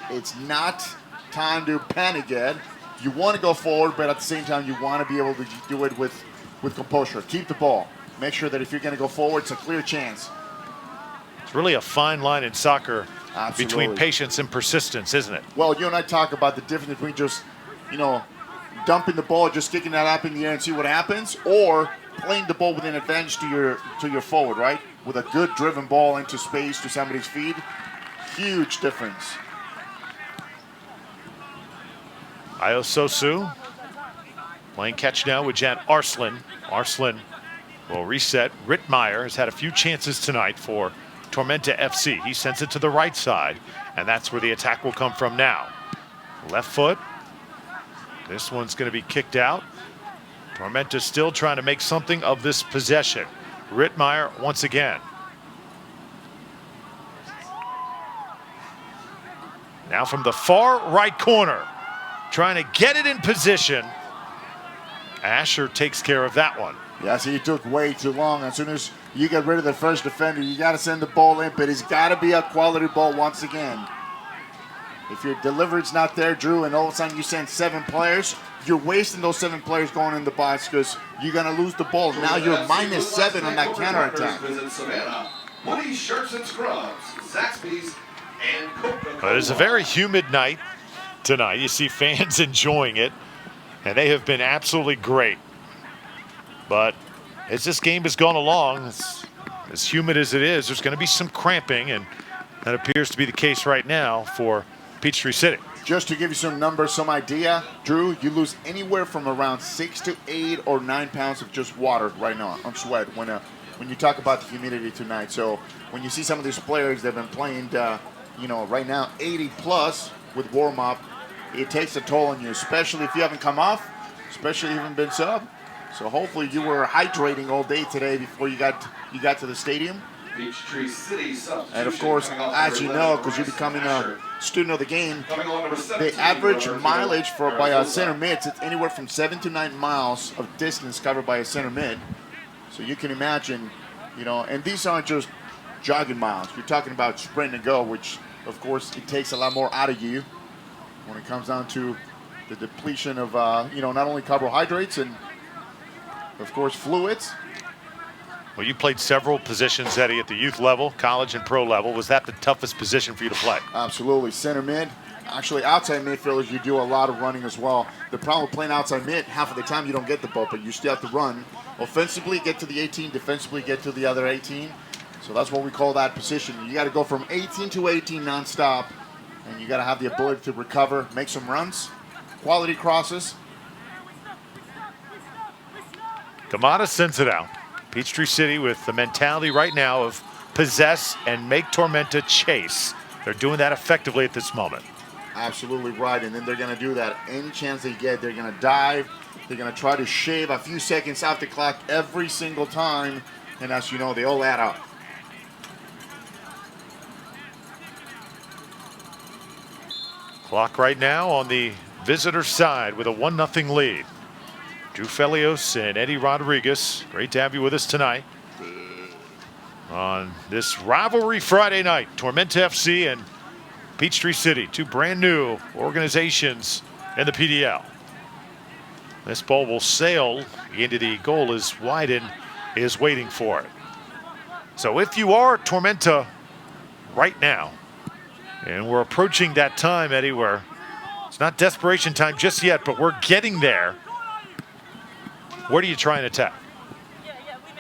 it's not time to panic yet. You want to go forward, but at the same time, you want to be able to do it with composure. Keep the ball. Make sure that if you're going to go forward, it's a clear chance. It's really a fine line in soccer. Absolutely. Between patience and persistence, isn't it? Well, you and I talk about the difference between just, dumping the ball, just kicking that up in the air and see what happens, or playing the ball with an advantage to your forward, right? With a good driven ball into space to somebody's feet. Huge difference. Ayo Sosu playing catch now with Jan Arslan. Arslan will reset. Rittmeyer has had a few chances tonight for Tormenta FC. He sends it to the right side, and that's where the attack will come from now. Left foot. This one's going to be kicked out. Tormenta still trying to make something of this possession. Rittmeyer once again. Now from the far right corner, trying to get it in position. Asher takes care of that one. Yes, he took way too long. As soon as you get rid of the first defender. You got to send the ball in, but it's got to be a quality ball once again. If your delivery's not there, Drew, and all of a sudden you send 7 players, you're wasting those 7 players going in the box because you're going to lose the ball. Now you're -7 on that counterattack. Visit Savannah. Money, shirts, and scrubs. Zaxby's and Coca-Cola. It's a very humid night tonight. You see fans enjoying it, and they have been absolutely great. But as this game has gone along, as humid as it is, there's going to be some cramping, and that appears to be the case right now for Peachtree City. Just to give you some numbers, some idea, Drew, you lose anywhere from around 6 to 8 or 9 pounds of just water right now on sweat when you talk about the humidity tonight. So when you see some of these players that have been playing, right now 80 plus with warm up, it takes a toll on you, especially if you haven't come off, especially if you haven't been sub. So hopefully you were hydrating all day today before you got to the stadium. Peachtree City substitution. And of course, as you know, because you're becoming a student of the game, the average mileage by a center mid, it's anywhere from 7 to 9 miles of distance covered by a center mid. So you can imagine, and these aren't just jogging miles. You're talking about sprint and go, which of course it takes a lot more out of you when it comes down to the depletion of, not only carbohydrates and of course fluids. Well, you played several positions, Eddie, at the youth level, college and pro level. Was that the toughest position for you to play? Absolutely. Center mid. Actually, outside midfielders, you do a lot of running as well. The problem with playing outside mid, half of the time you don't get the ball, but you still have to run. Offensively, get to the 18. Defensively, get to the other 18. So that's what we call that position. You got to go from 18 to 18 nonstop, and you got to have the ability to recover, make some runs, quality crosses. Kamada sends it out. Peachtree City with the mentality right now of possess and make Tormenta chase. They're doing that effectively at this moment. Absolutely right, and then they're going to do that any chance they get. They're going to dive. They're going to try to shave a few seconds off the clock every single time, and as you know, they all add up. Clock right now on the visitor side with a 1-0 lead. Drew Felios and Eddie Rodriguez, great to have you with us tonight on this rivalry Friday night. Tormenta FC and Peachtree City, 2 brand new organizations in the PDL. This ball will sail into the goal as Wyden is waiting for it. So if you are Tormenta right now, and we're approaching that time, Eddie, where it's not desperation time just yet, but we're getting there. Where do you try and attack?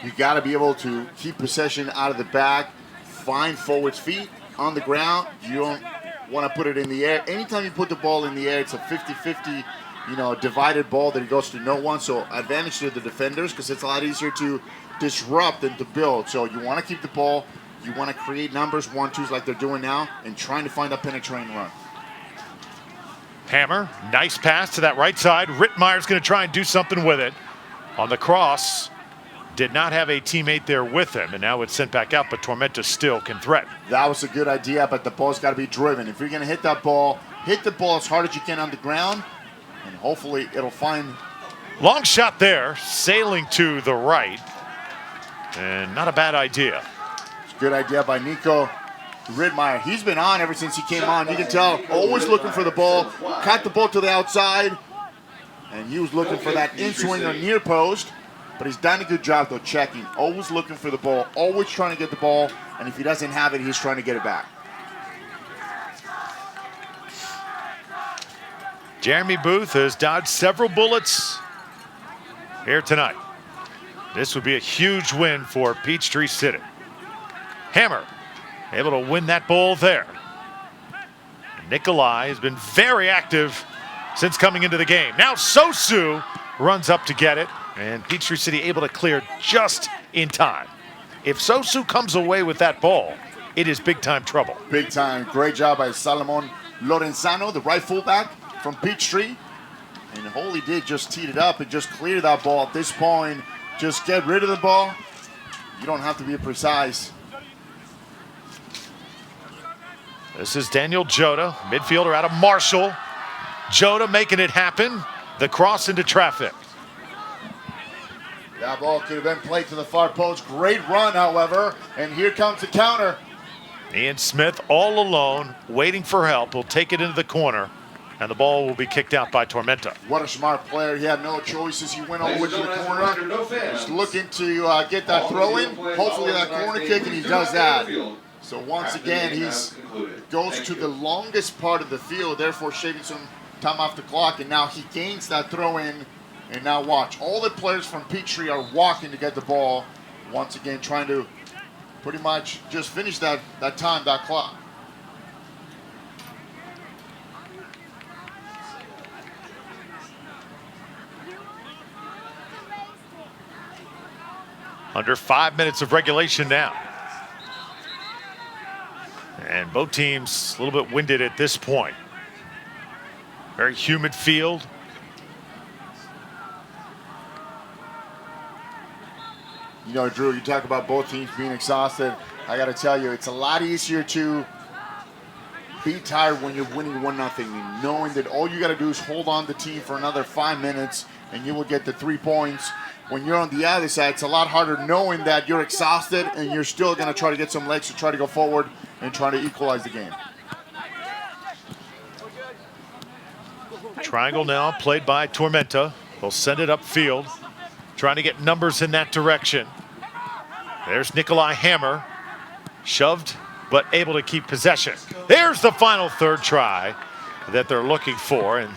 You got to be able to keep possession out of the back, find forwards' feet on the ground. You don't want to put it in the air. Anytime you put the ball in the air, it's a 50-50, divided ball that it goes to no one. So advantage to the defenders because it's a lot easier to disrupt than to build. So you want to keep the ball. You want to create numbers, 1-2s like they're doing now, and trying to find a penetrating run. Hammer, nice pass to that right side. Rittmeyer's going to try and do something with it. On the cross, did not have a teammate there with him, and now it's sent back out, but Tormenta still can threaten. That was a good idea, but the ball's got to be driven. If you're going to hit that ball, hit the ball as hard as you can on the ground, and hopefully it'll find... Long shot there, sailing to the right, and not a bad idea. It's a good idea by Nico Rittmeyer. He's been on ever since he came on. You can tell, always looking for the ball, caught the ball to the outside, and he was looking for that in-swing or near post, but he's done a good job, though, checking. Always looking for the ball, always trying to get the ball, and if he doesn't have it, he's trying to get it back. Jeremy Booth has dodged several bullets here tonight. This would be a huge win for Peachtree City. Hammer able to win that ball there. Nikolai has been very active since coming into the game. Now Sosu runs up to get it, and Peachtree City able to clear just in time. If Sosu comes away with that ball, it is big time trouble. Big time. Great job by Salomon Lorenzano, the right fullback from Peachtree. And all he did just teed it up and just clear that ball. At this point, just get rid of the ball. You don't have to be precise. This is Daniel Jota, midfielder out of Marshall. Jota making it happen. The cross into traffic. That ball could have been played to the far post. Great run, however, and here comes the counter. Ian Smith all alone, waiting for help. He'll take it into the corner, and the ball will be kicked out by Tormenta. What a smart player. He had no choices. He went all the way to the corner. Just looking to get that throw in, hopefully that corner kick, and he does that. So once again, he goes to the longest part of the field, therefore shaving some time off the clock, and now he gains that throw in. And now watch, all the players from Peachtree are walking to get the ball. Once again, trying to pretty much just finish that time, that clock. Under 5 minutes of regulation now. And both teams a little bit winded at this point. Very humid field. You know, Drew, you talk about both teams being exhausted. I got to tell you, it's a lot easier to be tired when you're winning 1-0, and knowing that all you got to do is hold on the team for another 5 minutes and you will get the 3 points. When you're on the other side, it's a lot harder knowing that you're exhausted and you're still going to try to get some legs to try to go forward and try to equalize the game. Triangle now played by Tormenta. They'll send it upfield, trying to get numbers in that direction. There's Nikolai Hammer, shoved but able to keep possession. There's the final third try that they're looking for, and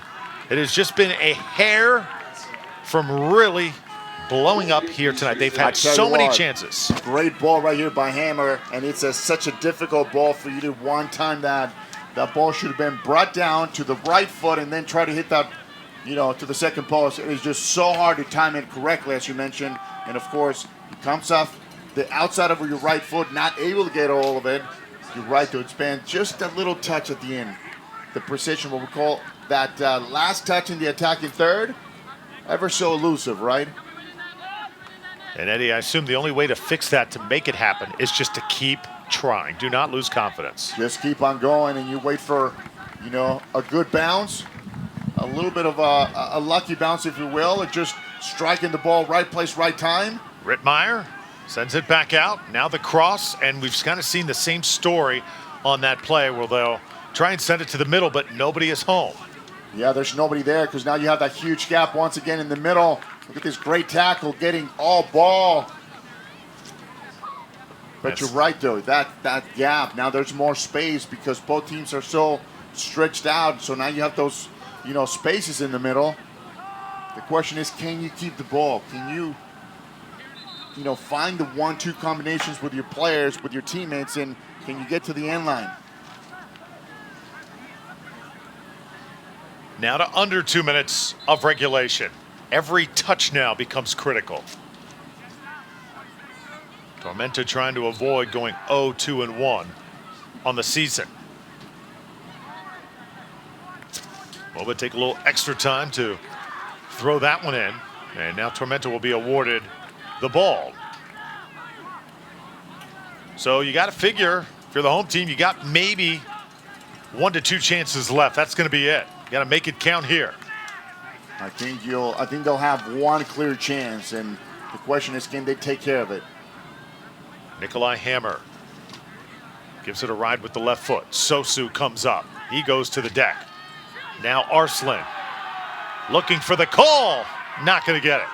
it has just been a hair from really blowing up here tonight. They've had so many chances. Great ball right here by Hammer, and it's such a difficult ball for you to one-time that. That ball should have been brought down to the right foot and then try to hit that, you know, to the second post. It is just so hard to time it correctly, as you mentioned. And of course, it comes off the outside of your right foot, not able to get all of it. You're right to expand just a little touch at the end. The precision, what we call that last touch in the attacking third, ever so elusive, right? And Eddie, I assume the only way to fix that, to make it happen, is just to keep trying. Do not lose confidence. Just keep on going, and you wait for, you know, a good bounce, a little bit of a lucky bounce, if you will, or just striking the ball right place, right time. Rittmeyer sends it back out. Now the cross, and we've kind of seen the same story on that play where they'll try and send it to the middle, but nobody is home. Yeah, there's nobody there because now you have that huge gap once again in the middle. Look at this great tackle, getting all ball. But you're right, though, that gap, now there's more space because both teams are so stretched out. So now you have those, you know, spaces in the middle. The question is, can you keep the ball? Can you, you know, find the 1-2 combinations with your players, with your teammates, and can you get to the end line? Now to under 2 minutes of regulation. Every touch now becomes critical. Tormenta trying to avoid going 0-2-1 on the season. MOBA take a little extra time to throw that one in, and now Tormenta will be awarded the ball. So you got to figure, if you're the home team, you got maybe 1 to 2 chances left. That's going to be it. You got to make it count here. I think they'll have one clear chance, and the question is, can they take care of it? Nikolai Hammer gives it a ride with the left foot. Sosu comes up. He goes to the deck. Now Arslan looking for the call. Not going to get it.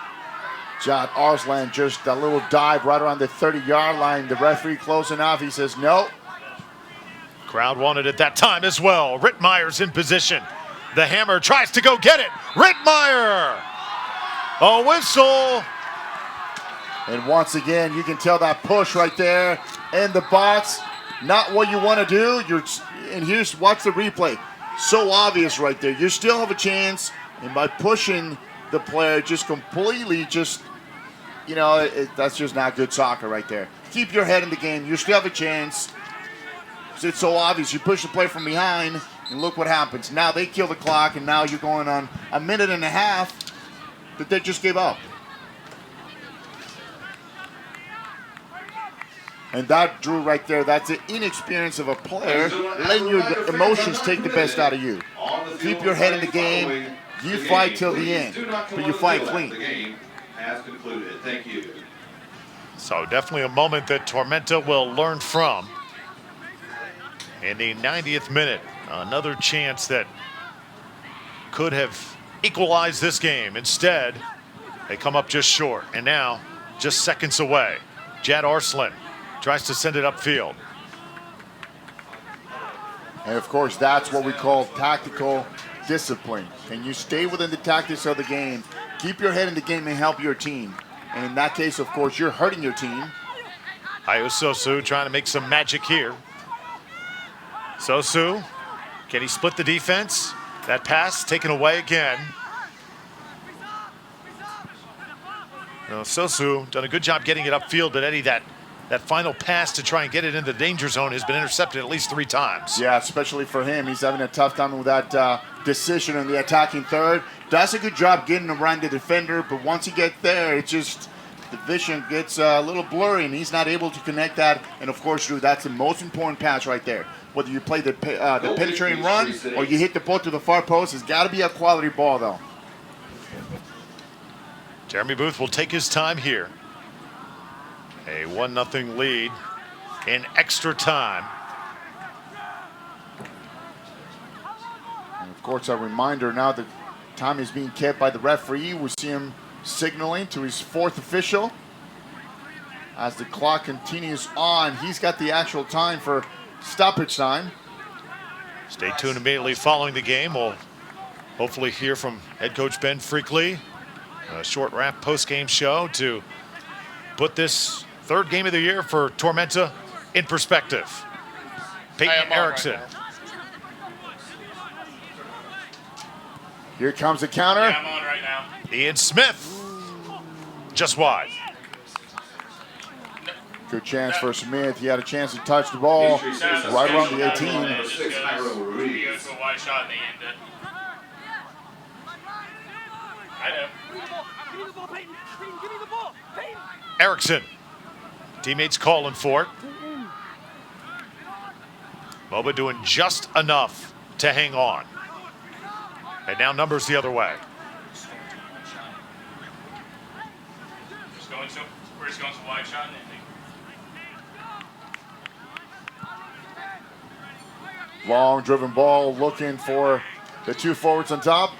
John Arslan, just a little dive right around the 30-yard line. The referee closing off. He says no. Crowd wanted it that time as well. Rittmeyer's in position. The Hammer tries to go get it. Rittmeyer. A whistle. And once again, you can tell that push right there in the box. Not what you want to do. And watch the replay. So obvious right there. You still have a chance. And by pushing the player, just completely you know, that's just not good soccer right there. Keep your head in the game. You still have a chance. It's so obvious. You push the player from behind, and look what happens. Now they kill the clock, and now you're going on a minute and a half that they just gave up. And that, Drew, right there, that's the inexperience of a player, letting your emotions take the best out of you. Keep your head in the game. You fight till the end, but you fight clean. has concluded. Thank you. So definitely a moment that Tormenta will learn from. In the 90th minute, another chance that could have equalized this game. Instead, they come up just short. And now, just seconds away, Jad Arslan tries to send it upfield. And of course, that's what we call tactical discipline. Can you stay within the tactics of the game, keep your head in the game and help your team? And in that case, of course, you're hurting your team. Ayo Sosu trying to make some magic here. Sosu, can he split the defense? That pass taken away again. Sosu done a good job getting it upfield, but Eddie, that final pass to try and get it in the danger zone has been intercepted at least 3 times. Yeah, especially for him. He's having a tough time with that decision in the attacking third. Does a good job getting around the defender, but once he gets there, it's just the vision gets a little blurry, and he's not able to connect that. And of course, Drew, that's the most important pass right there. Whether you play the penetrating run or you hit the ball to the far post, it's got to be a quality ball, though. Jeremy Booth will take his time here. A 1-0 lead in extra time. And of course, a reminder now that time is being kept by the referee. We see him signaling to his 4th official. As the clock continues on, he's got the actual time for stoppage time. Stay tuned immediately following the game. We'll hopefully hear from head coach Ben Freakley. A short wrap post-game show to put this 3rd game of the year for Tormenta in perspective. Peyton Erickson. Right Here comes the counter. yeah, I'm on right now. Ian Smith, just wide. Good chance for Smith. He had a chance to touch the ball right around the 18. He goes to a wide shot and they end it. I know. Erickson, teammates calling for it. MOBA doing just enough to hang on. And now numbers the other way. We're just going to wide shot and ending. Long driven ball looking for the 2 forwards on top.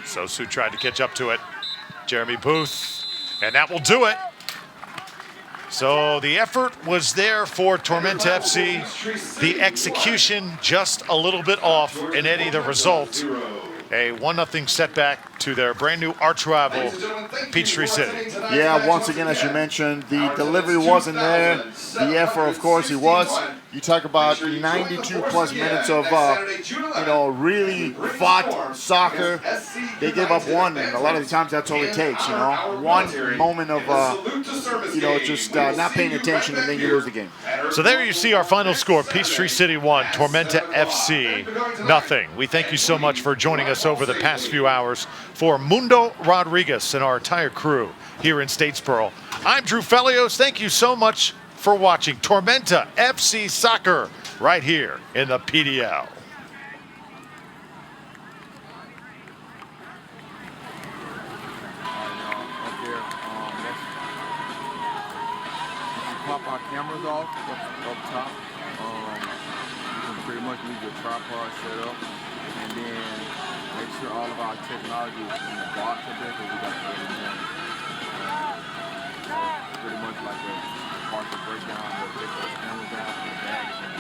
Sosu tried to catch up to it. Jeremy Booth, and that will do it. So the effort was there for Tormenta FC. The execution just a little bit off, and Eddie, the result, a 1-0 setback to their brand new arch rival, Peachtree City. Yeah, once again, as you mentioned, the delivery wasn't there. The effort, of course, it was. You talk about 92 plus minutes of, really fought soccer. They gave up one, and a lot of the times that's all it takes, One moment of, just not paying attention, and then you lose the game. So there you see our final score. Peachtree City 1, Tormenta FC 0. We thank you so much for joining us over the past few hours. For Mundo Rodriguez and our entire crew here in Statesboro, I'm Drew Felios. Thank you so much for watching Tormenta FC Soccer right here in the PDL. Pop our cameras off up top. You can pretty much leave your tripod set up, and then make sure all of our technology is in the box up there, because we got to put it in. Pretty much like a partial breakdown, we'll take those cameras out and the bags and